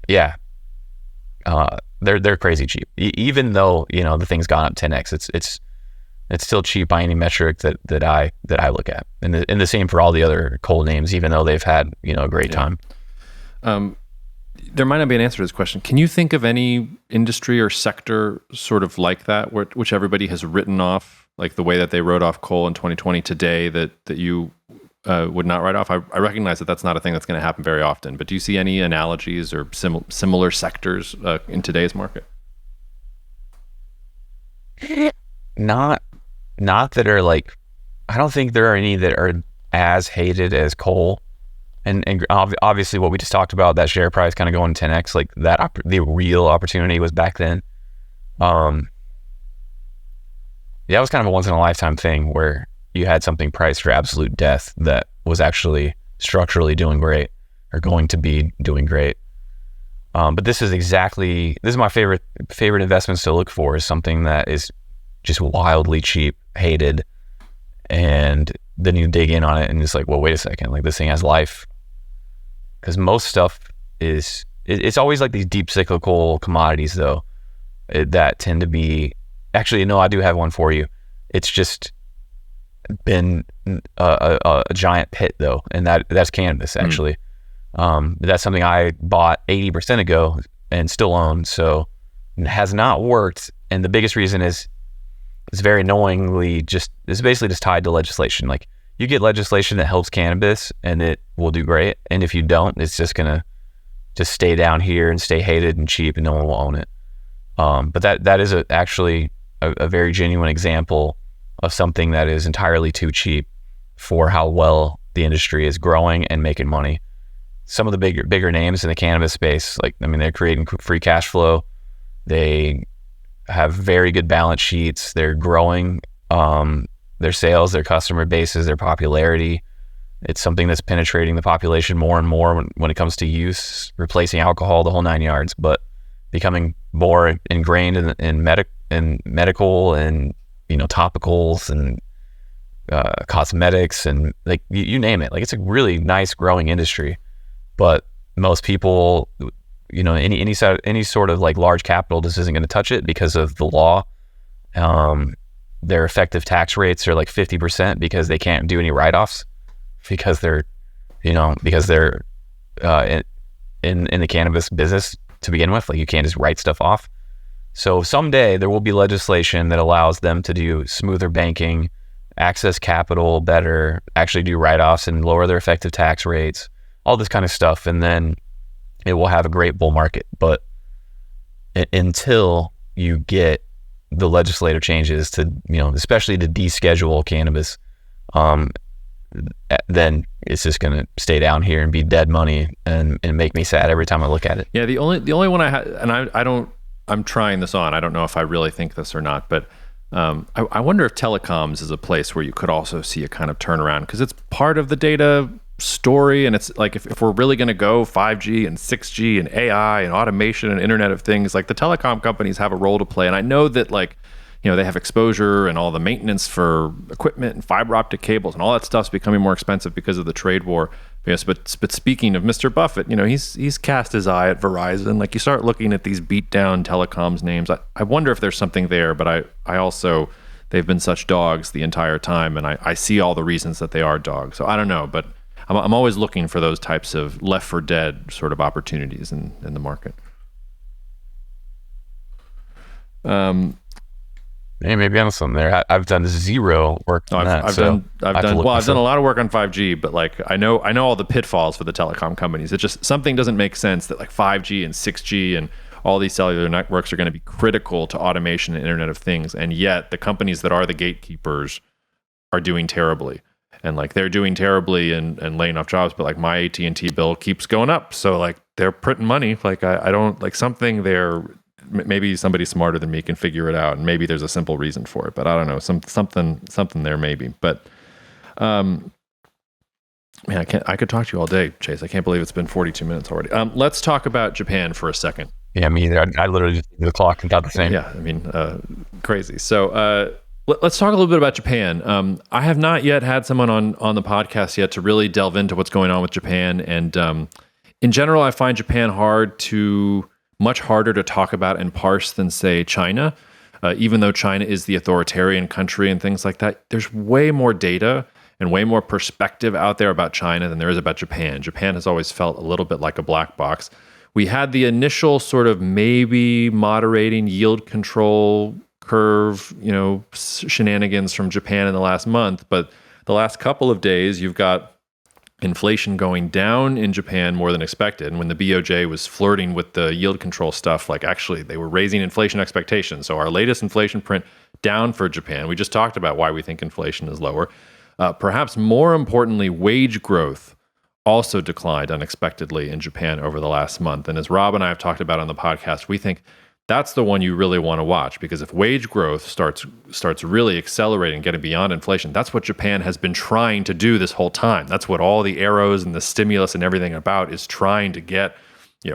yeah. They're crazy cheap. Even though the thing's gone up 10x, it's still cheap by any metric that I look at. And the same for all the other coal names, even though they've had a great time. There might not be an answer to this question. Can you think of any industry or sector sort of like that, which everybody has written off, like the way that they wrote off coal in 2020 today, that you would not write off? I recognize that that's not a thing that's going to happen very often, but do you see any analogies or similar sectors in today's market? Not that are like, I don't think there are any that are as hated as coal. And obviously what we just talked about, that share price kind of going 10x, like that, the real opportunity was back then. Yeah, it was kind of a once in a lifetime thing where you had something priced for absolute death that was actually structurally doing great or going to be doing great. But this is my favorite investments to look for, is something that is just wildly cheap, hated, and then you dig in on it and it's like, well, wait a second, like this thing has life. Because most stuff it's always like these deep cyclical commodities though, that tend to be, actually, no, I do have one for you. It's just been a giant pit though, and that's cannabis actually. That's something I bought 80% ago and still own, so it has not worked. And the biggest reason is it's very knowingly it's basically just tied to legislation. Like, you get legislation that helps cannabis and it will do great, and if you don't, it's just gonna just stay down here and stay hated and cheap and no one will own it. But that is actually a very genuine example of something that is entirely too cheap for how well the industry is growing and making money. Some of the bigger names in the cannabis space, like, I mean, they're creating free cash flow. They have very good balance sheets. They're growing their sales, their customer bases, their popularity. It's something that's penetrating the population more and more when it comes to use, replacing alcohol, the whole 9 yards, but becoming more ingrained in medical and topicals and cosmetics and like you name it. Like, it's a really nice growing industry, but most people, any sort of like large capital just isn't going to touch it because of the law. Their effective tax rates are like 50% because they can't do any write-offs because they're in the cannabis business to begin with. Like, you can't just write stuff off. So someday there will be legislation that allows them to do smoother banking, access capital better, actually do write-offs and lower their effective tax rates, all this kind of stuff. And then it will have a great bull market. But until you get the legislative changes to, especially to deschedule cannabis, then it's just going to stay down here and be dead money and make me sad every time I look at it. Yeah. The only one I had, and I'm trying this on, I don't know if I really think this or not, but I wonder if telecoms is a place where you could also see a kind of turnaround, because it's part of the data story. And it's like, if we're really going to go 5G and 6G and AI and automation and Internet of Things, like the telecom companies have a role to play. And I know that, like, they have exposure and all the maintenance for equipment and fiber optic cables and all that stuff's becoming more expensive because of the trade war. Yes, but speaking of Mr. Buffett, he's cast his eye at Verizon. Like, you start looking at these beat down telecoms names. I wonder if there's something there, but I also, they've been such dogs the entire time, and I see all the reasons that they are dogs. So I don't know, but I'm always looking for those types of left for dead sort of opportunities in the market. Hey, maybe I'm something there. I've done zero work on that. I've done a lot of work on 5G, but like I know all the pitfalls for the telecom companies. It just, something doesn't make sense that like 5G and 6G and all these cellular networks are going to be critical to automation and Internet of Things, and yet the companies that are the gatekeepers are doing terribly. And like they're doing terribly and laying off jobs, but like my AT&T bill keeps going up. So like they're printing money. Like I don't like something there. Maybe somebody smarter than me can figure it out, and maybe there's a simple reason for it. But I don't know, something there maybe. But man, I could talk to you all day, Chase. I can't believe it's been 42 minutes already. Let's talk about Japan for a second. Yeah, me either. I literally just did the clock and got the same. Yeah, I mean, crazy. So let's talk a little bit about Japan. I have not yet had someone on the podcast yet to really delve into what's going on with Japan. And in general, I find Japan much harder to talk about and parse than, say, China. Even though China is the authoritarian country and things like that, there's way more data and way more perspective out there about China than there is about Japan. Japan has always felt a little bit like a black box. We had the initial sort of maybe moderating yield control curve, shenanigans from Japan in the last month, but the last couple of days, you've got inflation going down in Japan more than expected. And when the BOJ was flirting with the yield control stuff, like actually they were raising inflation expectations. So our latest inflation print down for Japan. We just talked about why we think inflation is lower. Perhaps more importantly, wage growth also declined unexpectedly in Japan over the last month. And as Rob and I have talked about on the podcast, we think that's the one you really want to watch, because if wage growth starts really accelerating, getting beyond inflation, that's what Japan has been trying to do this whole time. That's what all the arrows and the stimulus and everything about is trying to get,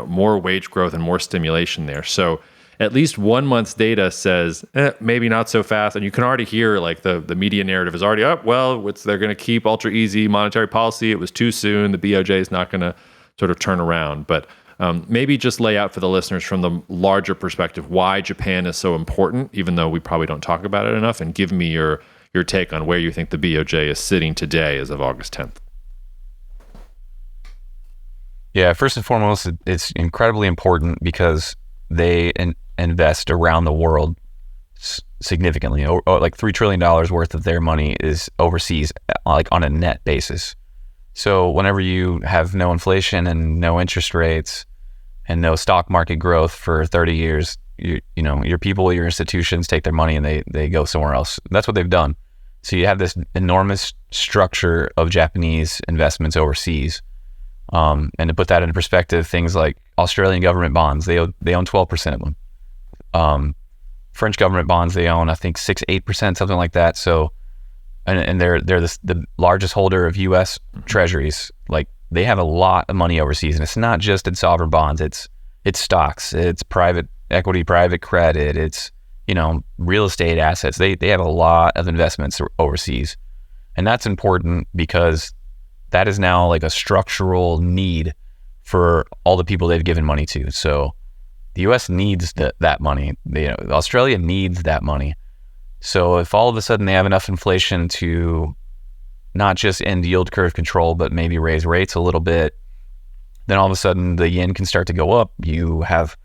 more wage growth and more stimulation there. So at least 1 month's data says maybe not so fast, and you can already hear like the media narrative is already up. Well, they're going to keep ultra easy monetary policy. It was too soon. The BOJ is not going to sort of turn around, but. Maybe just lay out for the listeners from the larger perspective why Japan is so important, even though we probably don't talk about it enough, and give me your take on where you think the BOJ is sitting today as of August 10th. Yeah, first and foremost, it's incredibly important because they invest around the world significantly. Like $3 trillion worth of their money is overseas, like on a net basis. So whenever you have no inflation and no interest rates and no stock market growth for 30 years, your people, your institutions take their money and they go somewhere else. That's what they've done. So you have this enormous structure of Japanese investments overseas. And to put that into perspective, things like Australian government bonds, they own 12% of them. French government bonds, they own, I think 6-8%, something like that. So, and they're the largest holder of U.S. treasuries. Like they have a lot of money overseas, and it's not just in sovereign bonds. It's stocks, it's private equity, private credit, it's real estate assets. They have a lot of investments overseas, and that's important because that is now like a structural need for all the people they've given money to. So the U.S. needs that money. Australia needs that money. So if all of a sudden they have enough inflation to not just end yield curve control, but maybe raise rates a little bit, then all of a sudden the yen can start to go up. You have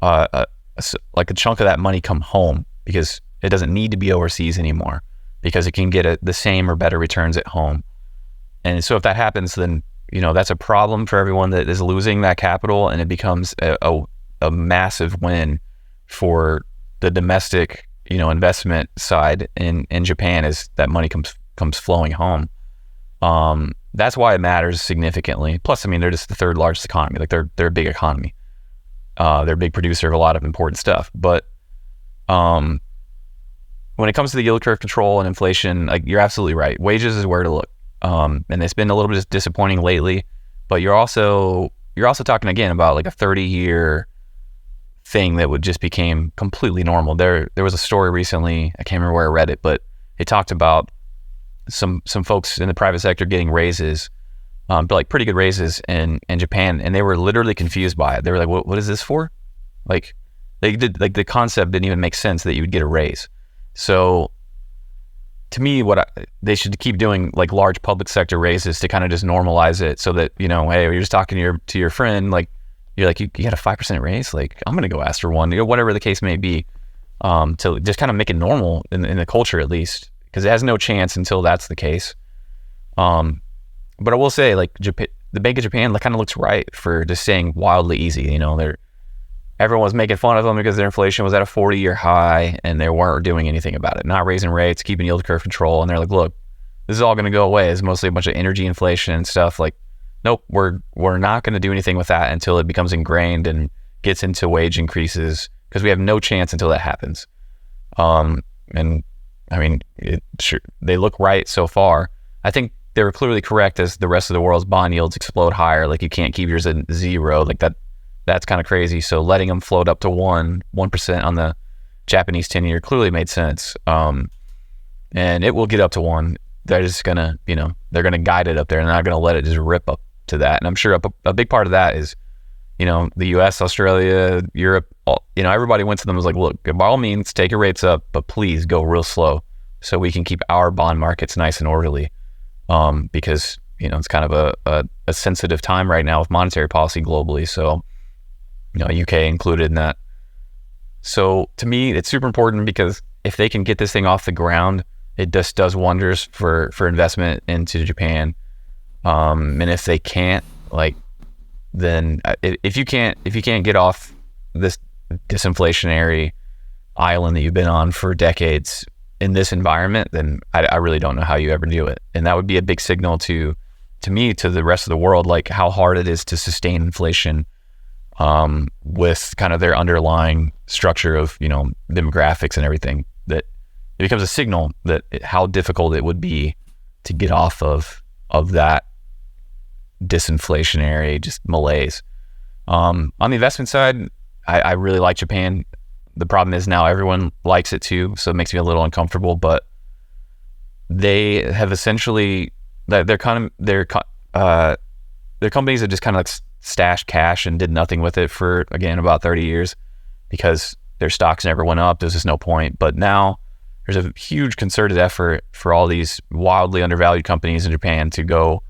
like a chunk of that money come home because it doesn't need to be overseas anymore because it can get the same or better returns at home. And so if that happens, then that's a problem for everyone that is losing that capital, and it becomes a massive win for the domestic investment side in Japan as that money comes flowing home. That's why it matters significantly. Plus, they're just the third largest economy. Like they're a big economy. They're a big producer of a lot of important stuff. But when it comes to the yield curve control and inflation, like you're absolutely right. Wages is where to look. And it's been a little bit disappointing lately. But you're also talking again about like a 30-year thing that would just became completely normal. There was a story recently, I can't remember where I read it, but it talked about some folks in the private sector getting raises, but like pretty good raises in Japan, and they were literally confused by it. They were like, what is this for? Like the concept didn't even make sense that you would get a raise. So to me, they should keep doing like large public sector raises to kind of just normalize it so that, hey, you're just talking to your friend, like, you're like, you got a 5% raise? Like, I'm going to go ask for one, whatever the case may be, to just kind of make it normal in the culture at least, because it has no chance until that's the case. But I will say, like, the Bank of Japan kind of looks right for just saying wildly easy. Everyone was making fun of them because their inflation was at a 40-year high and they weren't doing anything about it, not raising rates, keeping yield curve control. And they're like, look, this is all going to go away. It's mostly a bunch of energy inflation and stuff. Like, nope, we're not going to do anything with that until it becomes ingrained and gets into wage increases, because we have no chance until that happens. And I mean, they look right so far. I think they were clearly correct as the rest of the world's bond yields explode higher. Like, you can't keep yours at 0. Like that's kind of crazy. So letting them float up to 1% on the Japanese 10-year clearly made sense. And it will get up to 1. They're just gonna, they're gonna guide it up there, and they're not gonna let it just rip up to that. And I'm sure a big part of that is, the US, Australia, Europe, everybody went to them and was like, look, by all means, take your rates up, but please go real slow so we can keep our bond markets nice and orderly. Because, it's kind of a sensitive time right now with monetary policy globally. So, UK included in that. So to me, it's super important, because if they can get this thing off the ground, it just does wonders for investment into Japan. And if they can't, then if you can't get off this disinflationary island that you've been on for decades in this environment, then I really don't know how you ever do it. And that would be a big signal to me, to the rest of the world, like how hard it is to sustain inflation with kind of their underlying structure of, demographics and everything. That it becomes a signal that how difficult it would be to get off of that disinflationary just malaise. On the investment side, I really like Japan. The problem is now everyone likes it too, so it makes me a little uncomfortable. But they have essentially their companies have just kind of stashed cash and did nothing with it for, again, about 30 years, because their stocks never went up. There's just no point. But now there's a huge concerted effort for all these wildly undervalued companies in Japan to go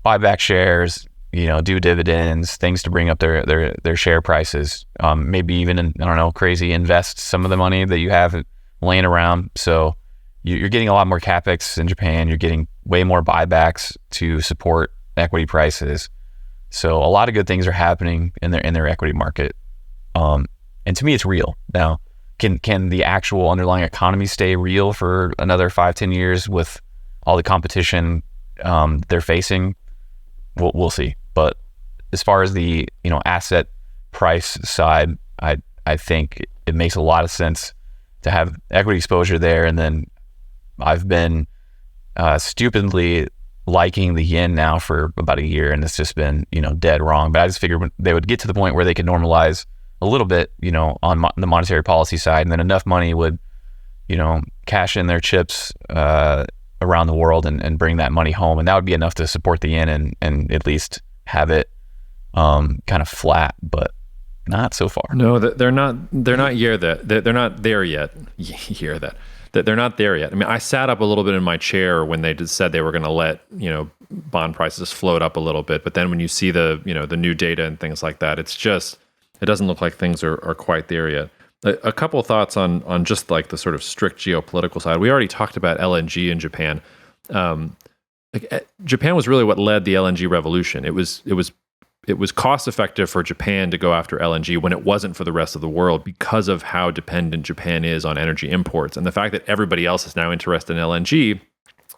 buy back shares, do dividends, things to bring up their share prices. Maybe even, crazy invest some of the money that you have laying around. So you're getting a lot more capex in Japan. You're getting way more buybacks to support equity prices. So a lot of good things are happening in their equity market. And to me, it's real. Now, can the actual underlying economy stay real for another 5-10 years with all the competition they're facing? We'll see. But as far as the asset price side, I think it makes a lot of sense to have equity exposure there. And then I've been stupidly liking the yen now for about a year, and it's just been dead wrong. But I just figured they would get to the point where they could normalize a little bit, on the monetary policy side, and then enough money would cash in their chips around the world and bring that money home, and that would be enough to support the yen and at least have it kind of flat, but not so far. No, they're not they're not there yet. Hear that. They're not there yet. I mean, I sat up a little bit in my chair when they said they were going to let bond prices float up a little bit, but then when you see the the new data and things like that, it doesn't look like things are quite there yet. A couple of thoughts on just like the sort of strict geopolitical side. We already talked about LNG in Japan. Japan was really what led the LNG revolution. It was cost effective for Japan to go after LNG when it wasn't for the rest of the world, because of how dependent Japan is on energy imports. And the fact that everybody else is now interested in LNG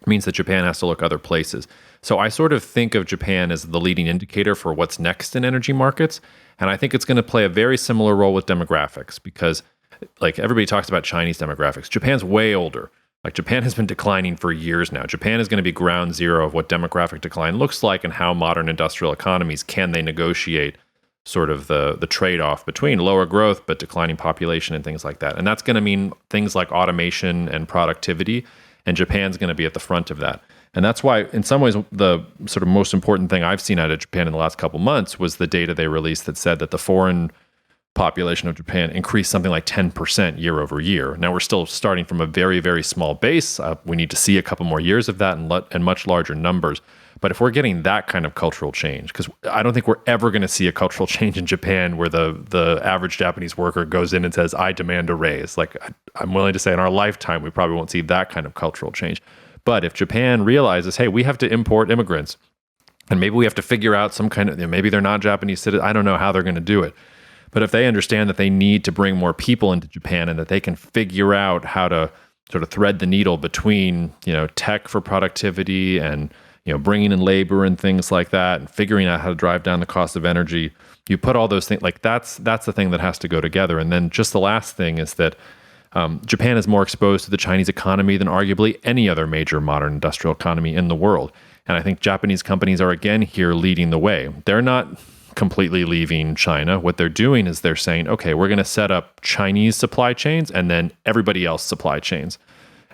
means that Japan has to look other places. So I sort of think of Japan as the leading indicator for what's next in energy markets. And I think it's going to play a very similar role with demographics, because like everybody talks about Chinese demographics. Japan's way older. Like Japan has been declining for years now. Japan is going to be ground zero of what demographic decline looks like, and how modern industrial economies can they negotiate sort of the trade-off between lower growth but declining population and things like that. And that's going to mean things like automation and productivity, and Japan's going to be at the front of that. And that's why, in some ways, the sort of most important thing I've seen out of Japan in the last couple months was the data they released that said that the foreign population of Japan increased something like 10% year over year. Now, we're still starting from a very, very small base. We need to see a couple more years of that and much larger numbers. But if we're getting that kind of cultural change, because I don't think we're ever going to see a cultural change in Japan where the average Japanese worker goes in and says, I demand a raise. Like, I'm willing to say in our lifetime, we probably won't see that kind of cultural change. But if Japan realizes, hey, we have to import immigrants, and maybe we have to figure out some kind of, maybe they're not Japanese citizens, I don't know how they're going to do it. But if they understand that they need to bring more people into Japan, and that they can figure out how to sort of thread the needle between, tech for productivity and, bringing in labor and things like that, and figuring out how to drive down the cost of energy. You put all those things, like that's the thing that has to go together. And then just the last thing is that Japan is more exposed to the Chinese economy than arguably any other major modern industrial economy in the world. And I think Japanese companies are again here leading the way. They're not completely leaving China. What they're doing is they're saying, okay, we're going to set up Chinese supply chains and then everybody else supply chains.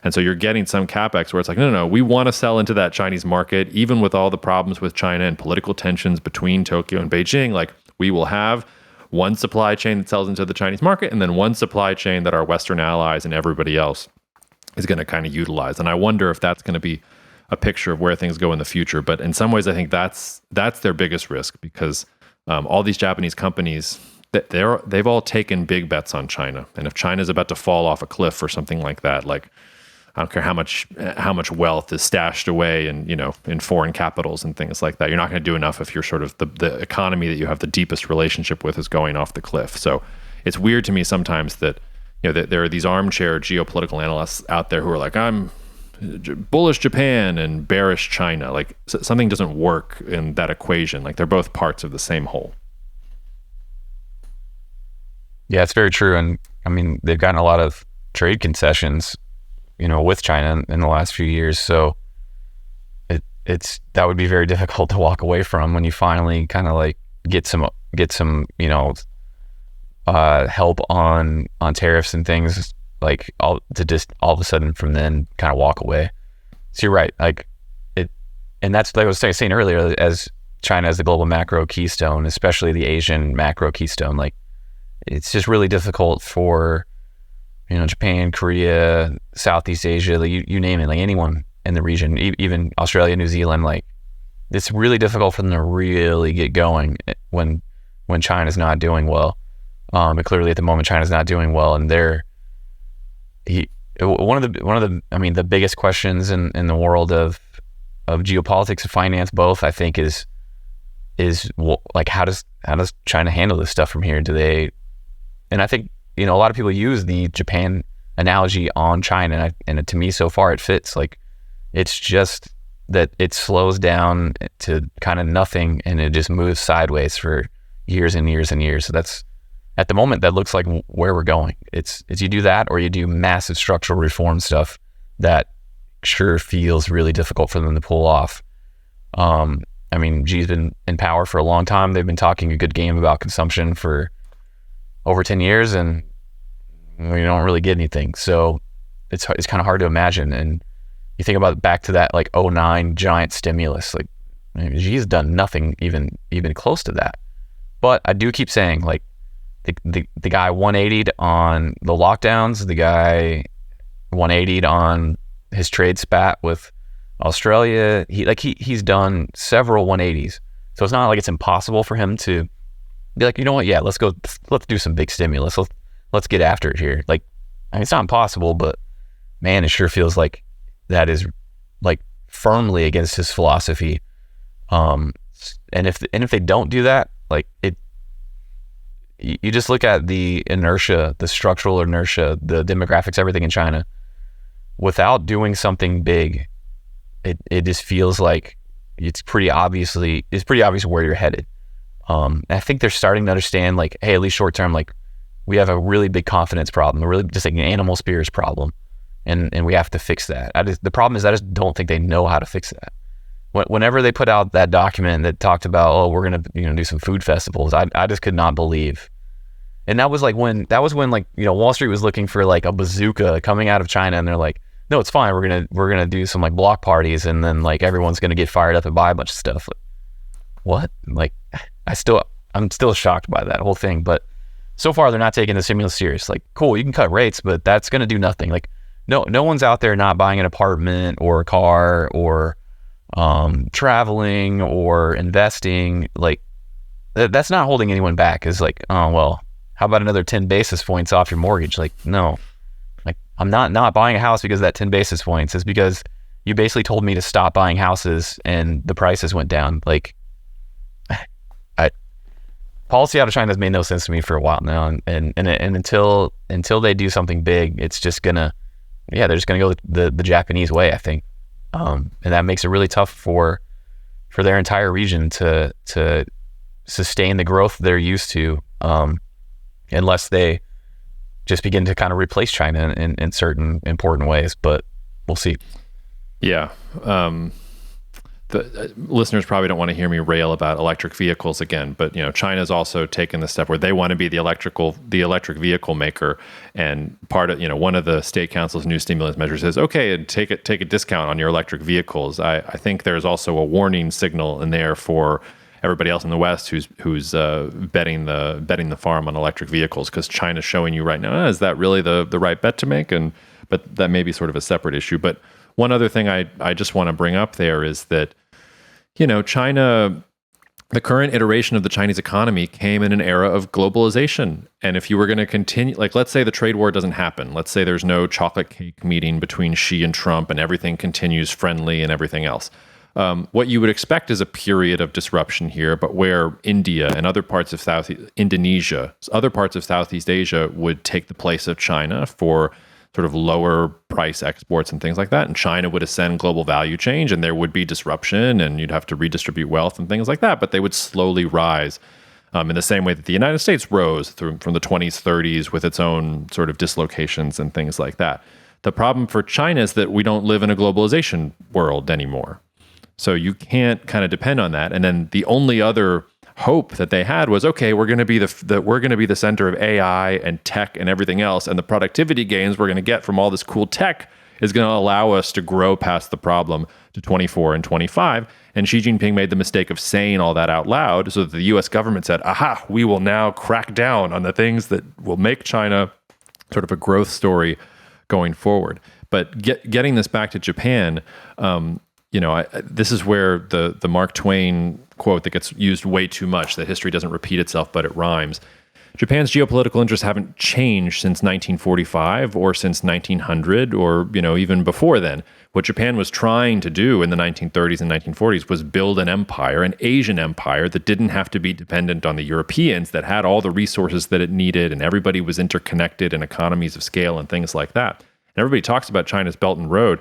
And so you're getting some capex where it's like, no, we want to sell into that Chinese market, even with all the problems with China and political tensions between Tokyo and Beijing. Like, we will have one supply chain that sells into the Chinese market and then one supply chain that our Western allies and everybody else is going to kind of utilize. And I wonder if that's going to be a picture of where things go in the future. But in some ways, I think that's their biggest risk, because all these Japanese companies, they've all taken big bets on China. And if China's about to fall off a cliff or something like that, like, I don't care how much wealth is stashed away in foreign capitals and things like that. You're not going to do enough if you're sort of the economy that you have the deepest relationship with is going off the cliff. So it's weird to me sometimes that that there are these armchair geopolitical analysts out there who are like, I'm bullish Japan and bearish China. Like, something doesn't work in that equation. Like, they're both parts of the same whole. Yeah, it's very true. And I mean, they've gotten a lot of trade concessions, with China in the last few years. So that would be very difficult to walk away from when you finally kind of like get some help on tariffs and things, like all of a sudden from then kind of walk away. So you're right. And that's like I was saying earlier, as China as the global macro keystone, especially the Asian macro keystone, like it's just really difficult for Japan, Korea, Southeast Asia, like you name it, like anyone in the region, even Australia, New Zealand, like it's really difficult for them to really get going when China's not doing well. But clearly at the moment China's not doing well, and one of the biggest questions in the world of geopolitics and finance both, I think, is like how does China handle this stuff from here? And I think a lot of people use the Japan analogy on China, and to me so far it fits. Like, it's just that it slows down to kind of nothing and it just moves sideways for years and years and years. So that's, at the moment, that looks like where we're going. It's you do that or you do massive structural reform stuff that sure feels really difficult for them to pull off. I mean, Xi's been in power for a long time. They've been talking a good game about consumption for over 10 years, and we don't really get anything. So it's kind of hard to imagine. And you think about back to that like 2009 giant stimulus, like Xi's done nothing even close to that. But I do keep saying, like, the guy 180'd on the lockdowns, the guy 180'd on his trade spat with Australia. He's done several 180s. So it's not like it's impossible for him to be like, you know what? Yeah, let's do some big stimulus. Let's get after it here. Like, I mean, it's not impossible, but man, it sure feels like that is like firmly against his philosophy. And if they don't do that, like you just look at the inertia, the structural inertia, the demographics, everything in China, without doing something big, it just feels like it's pretty obvious where you're headed. I think they're starting to understand, like, hey, at least short term, like, we have a really big confidence problem, a really just like an animal spirits problem, and we have to fix that. The problem is I just don't think they know how to fix that. Whenever they put out that document that talked about, oh, we're gonna do some food festivals, I just could not believe. And that was when like Wall Street was looking for like a bazooka coming out of China, and they're like, no, it's fine, we're gonna do some like block parties, and then like everyone's gonna get fired up and buy a bunch of stuff. Like, what? Like, I'm still shocked by that whole thing. But so far they're not taking the stimulus serious. Like, cool, you can cut rates, but that's gonna do nothing. Like, no one's out there not buying an apartment or a car or traveling or investing. Like, that's not holding anyone back. It's like, oh, well, how about another 10 basis points off your mortgage? Like, no, like, I'm not buying a house because of that 10 basis points. It's because you basically told me to stop buying houses and the prices went down. Like, policy out of China has made no sense to me for a while now. And until they do something big, it's just gonna they're just going to go the Japanese way, I think. And that makes it really tough for their entire region to sustain the growth they're used to, unless they just begin to kind of replace China in certain important ways. But we'll see. Yeah. The listeners probably don't want to hear me rail about electric vehicles again, but China's also taken the step where they want to be the electric vehicle maker, and part of one of the state council's new stimulus measures is okay, and take a discount on your electric vehicles. I think there's also a warning signal in there for everybody else in the West who's betting the farm on electric vehicles, because China's showing you right now, is that really the right bet to make? But that may be sort of a separate issue. But one other thing I just want to bring up there is that, China, the current iteration of the Chinese economy came in an era of globalization. And if you were going to continue, like, let's say the trade war doesn't happen. Let's say there's no chocolate cake meeting between Xi and Trump and everything continues friendly and everything else. What you would expect is a period of disruption here, but where India and other parts of other parts of Southeast Asia would take the place of China for sort of lower price exports and things like that. And China would ascend global value chain, and there would be disruption, and you'd have to redistribute wealth and things like that. But they would slowly rise in the same way that the United States rose from the 20s, 30s with its own sort of dislocations and things like that. The problem for China is that we don't live in a globalization world anymore. So you can't kind of depend on that. And then the only other hope that they had was, okay, we're going to be the center of AI and tech and everything else, and the productivity gains we're going to get from all this cool tech is going to allow us to grow past the problem to 24 and 25. And Xi Jinping made the mistake of saying all that out loud, so that the US government said, aha, we will now crack down on the things that will make China sort of a growth story going forward. But getting this back to Japan, this is where the Mark Twain quote that gets used way too much, that history doesn't repeat itself, but it rhymes. Japan's geopolitical interests haven't changed since 1945 or since 1900 or, even before then. What Japan was trying to do in the 1930s and 1940s was build an empire, an Asian empire that didn't have to be dependent on the Europeans, that had all the resources that it needed, and everybody was interconnected and economies of scale and things like that. And everybody talks about China's Belt and Road.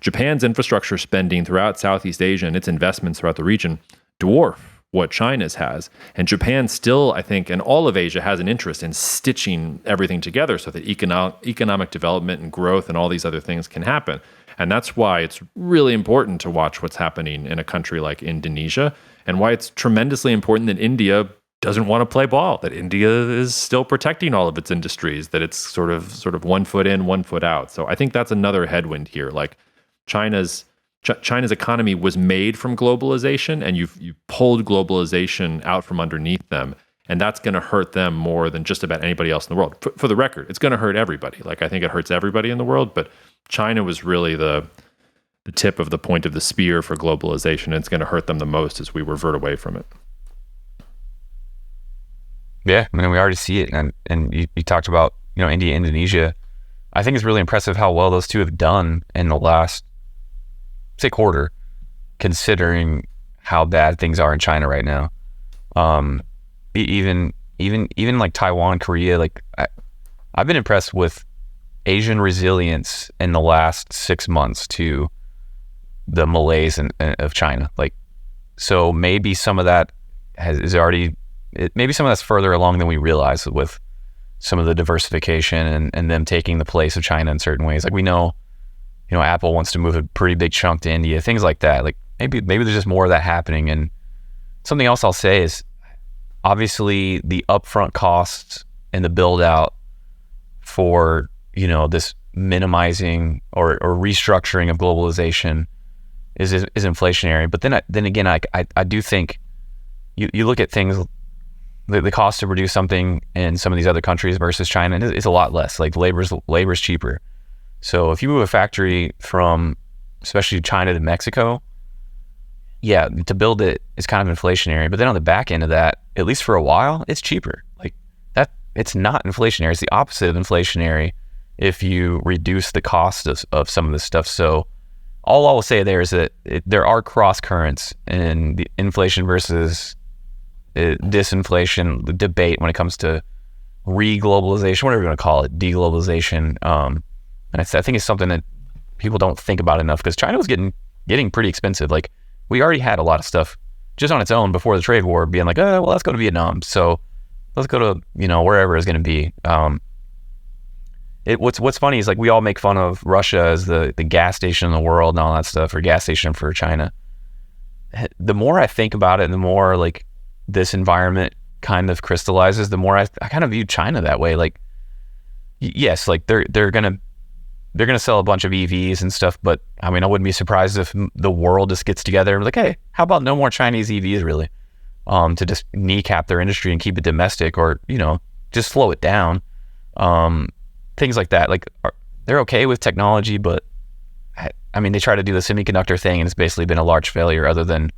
Japan's infrastructure spending throughout Southeast Asia and its investments throughout the region dwarf what China's has. And Japan still, I think, and all of Asia has an interest in stitching everything together so that economic development and growth and all these other things can happen. And that's why it's really important to watch what's happening in a country like Indonesia, and why it's tremendously important that India doesn't want to play ball, that India is still protecting all of its industries, that it's sort of 1 foot in, 1 foot out. So I think that's another headwind here. Like, China's economy was made from globalization, and you've pulled globalization out from underneath them, and that's going to hurt them more than just about anybody else in the world. For the record, it's going to hurt everybody. Like, I think it hurts everybody in the world, but China was really the tip of the point of the spear for globalization, and it's going to hurt them the most as we revert away from it. Yeah, I mean, we already see it, and you talked about India, Indonesia. I think it's really impressive how well those two have done in the last, say, quarter, considering how bad things are in China right now. Even like Taiwan, Korea, like I've been impressed with Asian resilience in the last 6 months to the malaise of China. Like, so maybe some of that maybe some of that's further along than we realize with some of the diversification and them taking the place of China in certain ways. Like, we know, Apple wants to move a pretty big chunk to India, things like that. Like, maybe there's just more of that happening. And something else I'll say is, obviously, the upfront costs and the build out for, this minimizing or restructuring of globalization is inflationary. But then again, I do think you look at things, the cost to produce something in some of these other countries versus China is a lot less. Like, labor's cheaper. So if you move a factory from, especially China to Mexico, yeah, to build it is kind of inflationary. But then on the back end of that, at least for a while, it's cheaper. Like, that, it's not inflationary. It's the opposite of inflationary if you reduce the cost of some of this stuff. So all I will say there is that there are cross currents in the inflation versus disinflation debate when it comes to re-globalization, whatever you want to call it, deglobalization. And I think it's something that people don't think about enough, because China was getting pretty expensive. Like, we already had a lot of stuff just on its own before the trade war, being like, oh, well, let's go to Vietnam. So let's go to, wherever it's going to be. What's funny is, like, we all make fun of Russia as the gas station in the world and all that stuff, or gas station for China. The more I think about it, and the more, like, this environment kind of crystallizes, the more I kind of view China that way. Like, yes, like, they're gonna sell a bunch of EVs and stuff, but I mean, I wouldn't be surprised if the world just gets together and be like, hey, how about no more Chinese EVs, really, to just kneecap their industry and keep it domestic, or just slow it down, things like that. Like, they're okay with technology, but I mean, they try to do the semiconductor thing, and it's basically been a large failure, other than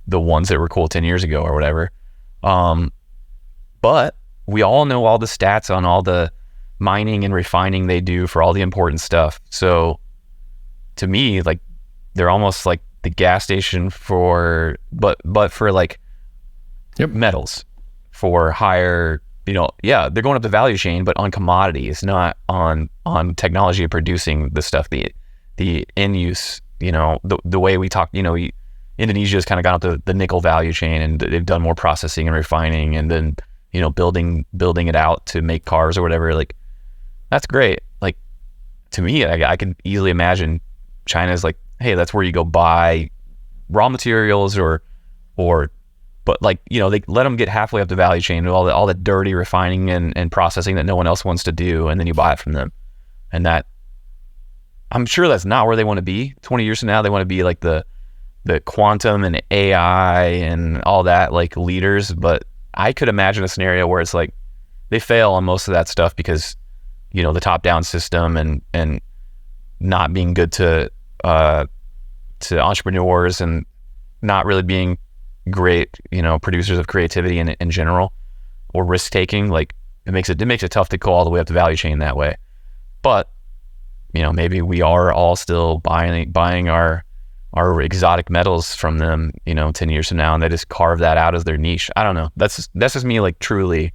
the ones that were cool 10 years ago or whatever. But we all know all the stats on all the mining and refining they do for all the important stuff. So to me, like, they're almost like the gas station for, but for, like, metals, for higher, they're going up the value chain, but on commodities, not on technology of producing the stuff, the end use. The way we talk, Indonesia's kind of gone up the nickel value chain, and they've done more processing and refining, and then building it out to make cars or whatever. Like, that's great. Like, to me, I can easily imagine China's like, hey, that's where you go buy raw materials, but, like, they let them get halfway up the value chain with all the dirty refining and processing that no one else wants to do, and then you buy it from them. And that, I'm sure that's not where they want to be 20 years from now. They want to be like the quantum and AI and all that, like, leaders. But I could imagine a scenario where it's like they fail on most of that stuff because the top-down system and not being good to entrepreneurs, and not really being great producers of creativity in general, or risk-taking. Like, it makes it tough to go all the way up the value chain that way. But maybe we are all still buying our exotic metals from them 10 years from now, and they just carve that out as their niche. I don't know. That's just me, like, truly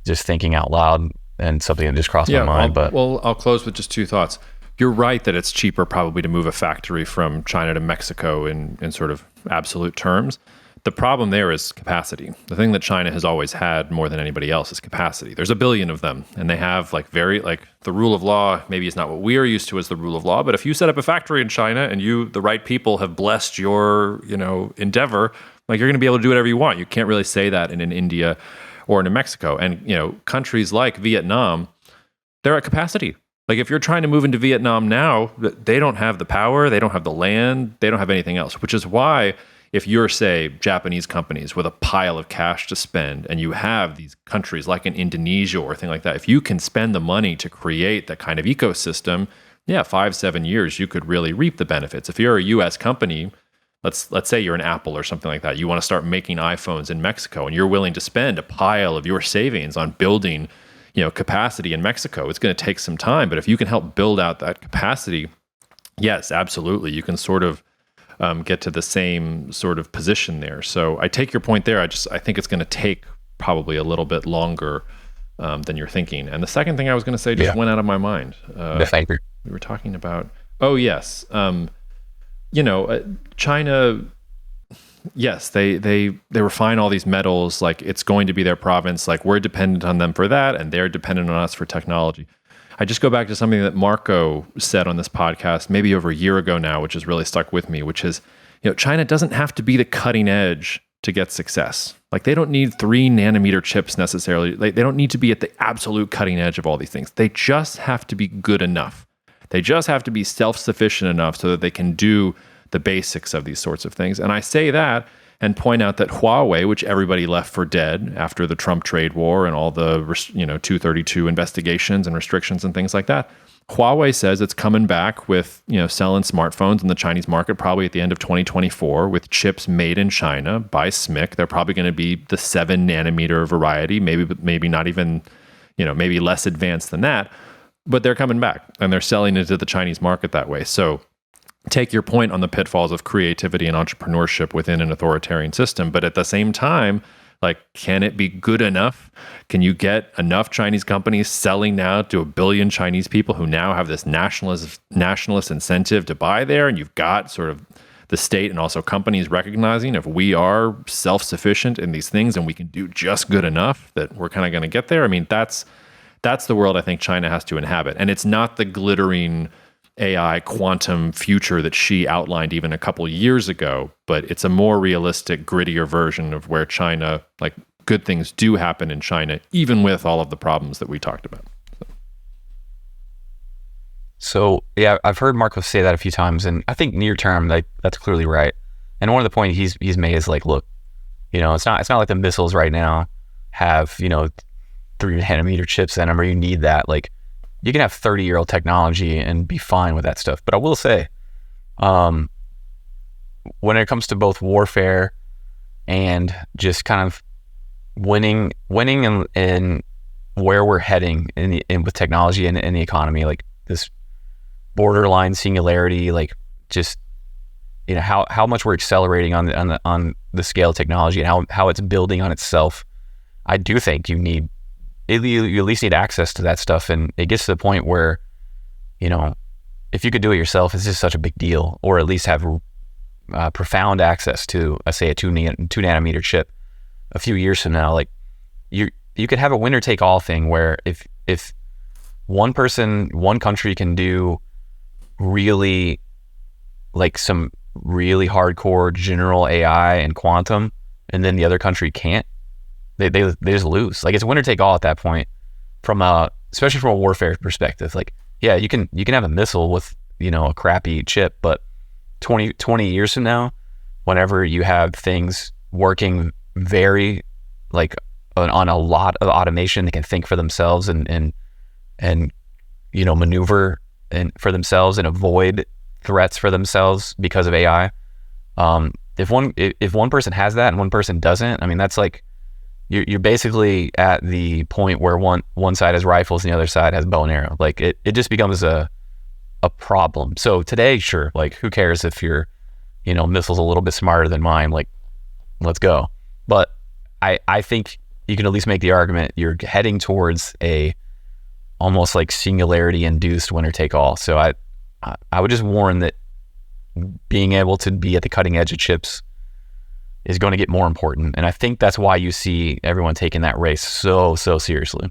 just thinking out loud, and something that just crossed my mind. I'll close with just two thoughts. You're right that it's cheaper probably to move a factory from China to Mexico in sort of absolute terms. The problem there is capacity. The thing that China has always had more than anybody else is capacity. There's a billion of them, and they have, like, the rule of law maybe is not what we are used to as the rule of law, but if you set up a factory in China and the right people have blessed your, endeavor, like, you're going to be able to do whatever you want. You can't really say that in India or in Mexico. And, countries like Vietnam, they're at capacity. Like, if you're trying to move into Vietnam now, they don't have the power, they don't have the land, they don't have anything else, which is why, if you're, say, Japanese companies with a pile of cash to spend, and you have these countries like in Indonesia or a thing like that, if you can spend the money to create that kind of ecosystem, 5-7 years, you could really reap the benefits. If you're a US company, let's say you're an Apple or something like that, you want to start making iPhones in Mexico, and you're willing to spend a pile of your savings on building, capacity in Mexico. It's going to take some time, but if you can help build out that capacity, yes, absolutely, you can sort of get to the same sort of position there. So I take your point there. I think it's going to take probably a little bit longer than you're thinking. And the second thing I was going to say just went out of my mind. We were talking about, China. Yes, they refine all these metals. Like, it's going to be their province. Like, we're dependent on them for that, and they're dependent on us for technology. I just go back to something that Marco said on this podcast maybe over a year ago now, which has really stuck with me, which is, China doesn't have to be the cutting edge to get success. Like, they don't need 3 nanometer chips necessarily. They don't need to be at the absolute cutting edge of all these things. They just have to be good enough. They just have to be self-sufficient enough so that they can do the basics of these sorts of things. And I say that and point out that Huawei, which everybody left for dead after the Trump trade war and all the 232 investigations and restrictions and things like that, Huawei says it's coming back with selling smartphones in the Chinese market probably at the end of 2024 with chips made in China by SMIC. They're probably going to be the 7 nanometer variety, maybe not even maybe less advanced than that, but they're coming back and they're selling into the Chinese market that way. So take your point on the pitfalls of creativity and entrepreneurship within an authoritarian system, but at the same time, Like, can it be good enough? Can you get enough Chinese companies selling now to 1 billion Chinese people who now have this nationalist incentive to buy there? And you've got sort of the state and also companies recognizing if we are self-sufficient in these things and we can do just good enough that we're kind of going to get there. I mean, that's the world I think China has to inhabit. And it's not the glittering AI quantum future that Xi outlined even a couple years ago, but it's a more realistic, grittier version of where China, like, good things do happen in China, even with all of the problems that we talked about. So yeah, I've heard Marcos say that a few times, and I think near term, like, that's clearly right. And one of the points he's made is like, look, it's not like the missiles right now have 3-nanometer chips in them, or you need that. Like, you can have 30-year-old technology and be fine with that stuff. But I will say, when it comes to both warfare and just kind of winning in where we're heading in with technology and in the economy, like this borderline singularity, like just how much we're accelerating on the scale of technology and how it's building on itself. I do think you at least need access to that stuff, and it gets to the point where, if you could do it yourself, it's just such a big deal, or at least have profound access to, say, a 2-nanometer chip a few years from now. Like, you could have a winner take all thing where if one country can do really, like, some really hardcore general AI and quantum, and then the other country can't, they just lose. Like, it's winner take all at that point, especially from a warfare perspective. Like, yeah, you can have a missile with a crappy chip, but 20 years from now, whenever you have things working very, like, on a lot of automation, they can think for themselves and maneuver for themselves and avoid threats for themselves because of AI. If one person has that and one person doesn't, I mean, that's like, you're basically at the point where one side has rifles and the other side has bow and arrow. Like, it just becomes a problem. So today, sure, like, who cares if your missile's a little bit smarter than mine? Like, let's go. But I think you can at least make the argument you're heading towards a almost like singularity induced winner take all. So I would just warn that being able to be at the cutting edge of chips is going to get more important. And I think that's why you see everyone taking that race so seriously.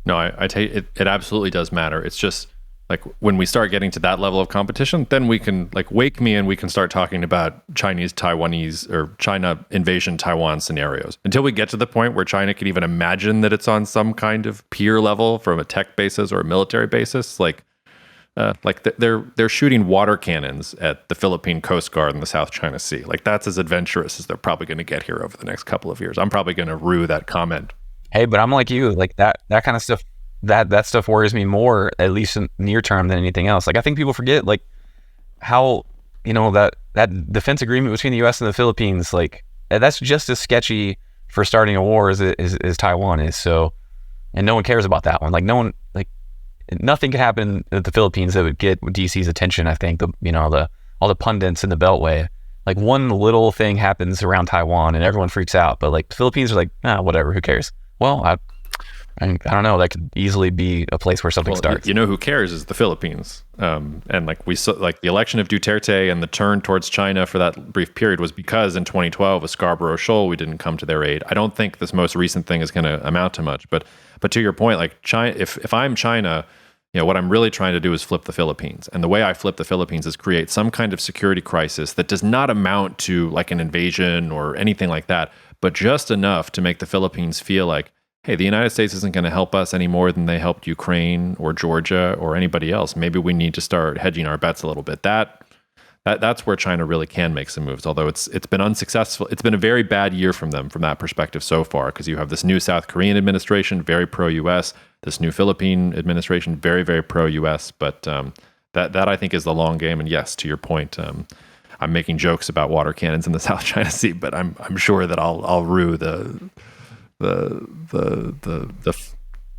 No, I take it. It absolutely does matter. It's just like, when we start getting to that level of competition, then we can, like, wake me and we can start talking about Taiwanese or China invasion Taiwan scenarios. Until we get to the point where China can even imagine that it's on some kind of peer level from a tech basis or a military basis, they're shooting water cannons at the Philippine Coast Guard in the South China Sea. Like, that's as adventurous as they're probably going to get here over the next couple of years. I'm probably going to rue that comment. Hey, but I'm like you, like that kind of stuff. That stuff worries me more, at least in near term, than anything else. Like, I think people forget, like, how that defense agreement between the U.S. and the Philippines, like, that's just as sketchy for starting a war as Taiwan is. So, and no one cares about that one. Like, no one, like, nothing could happen at the Philippines that would get DC's attention. I think all the pundits in the Beltway, like, one little thing happens around Taiwan and everyone freaks out. But, like, the Philippines are like, whatever, who cares? Well, I don't know. That could easily be a place where something starts. Who cares is the Philippines. And like, we saw, like, the election of Duterte and the turn towards China for that brief period was because in 2012 with Scarborough Shoal, we didn't come to their aid. I don't think this most recent thing is going to amount to much. But to your point, like, China, if I'm China, what I'm really trying to do is flip the Philippines. And the way I flip the Philippines is create some kind of security crisis that does not amount to, like, an invasion or anything like that, but just enough to make the Philippines feel like, hey, the United States isn't going to help us any more than they helped Ukraine or Georgia or anybody else. Maybe we need to start hedging our bets a little bit. That's where China really can make some moves, although it's been unsuccessful. It's been a very bad year from them from that perspective so far, because you have this new South Korean administration, very pro-U.S., this new Philippine administration, very, very pro-U.S., but that I think is the long game. And yes, to your point, I'm making jokes about water cannons in the South China Sea, but I'm sure that I'll rue the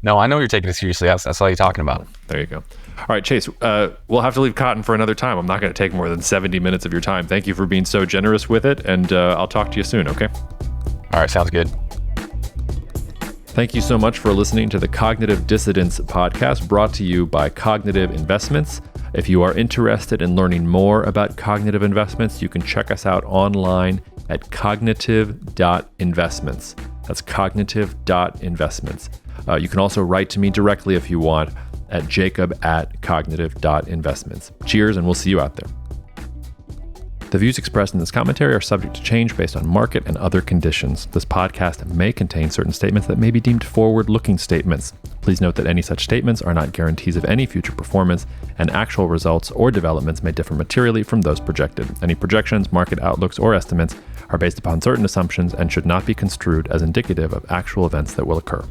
No, I know you're taking it seriously. That's all you're talking about. There you go. All right, Chase, we'll have to leave cotton for another time. I'm not going to take more than 70 minutes of your time. Thank you for being so generous with it, and I'll talk to you soon, okay? All right, sounds good. Thank you so much for listening to the Cognitive Dissidence podcast, brought to you by Cognitive Investments. If you are interested in learning more about cognitive investments, you can check us out online at cognitive.investments. That's cognitive.investments. You can also write to me directly if you want at jacob@cognitive.investments. Cheers, and we'll see you out there. The views expressed in this commentary are subject to change based on market and other conditions. This podcast may contain certain statements that may be deemed forward-looking statements. Please note that any such statements are not guarantees of any future performance, and actual results or developments may differ materially from those projected. Any projections, market outlooks, or estimates are based upon certain assumptions and should not be construed as indicative of actual events that will occur.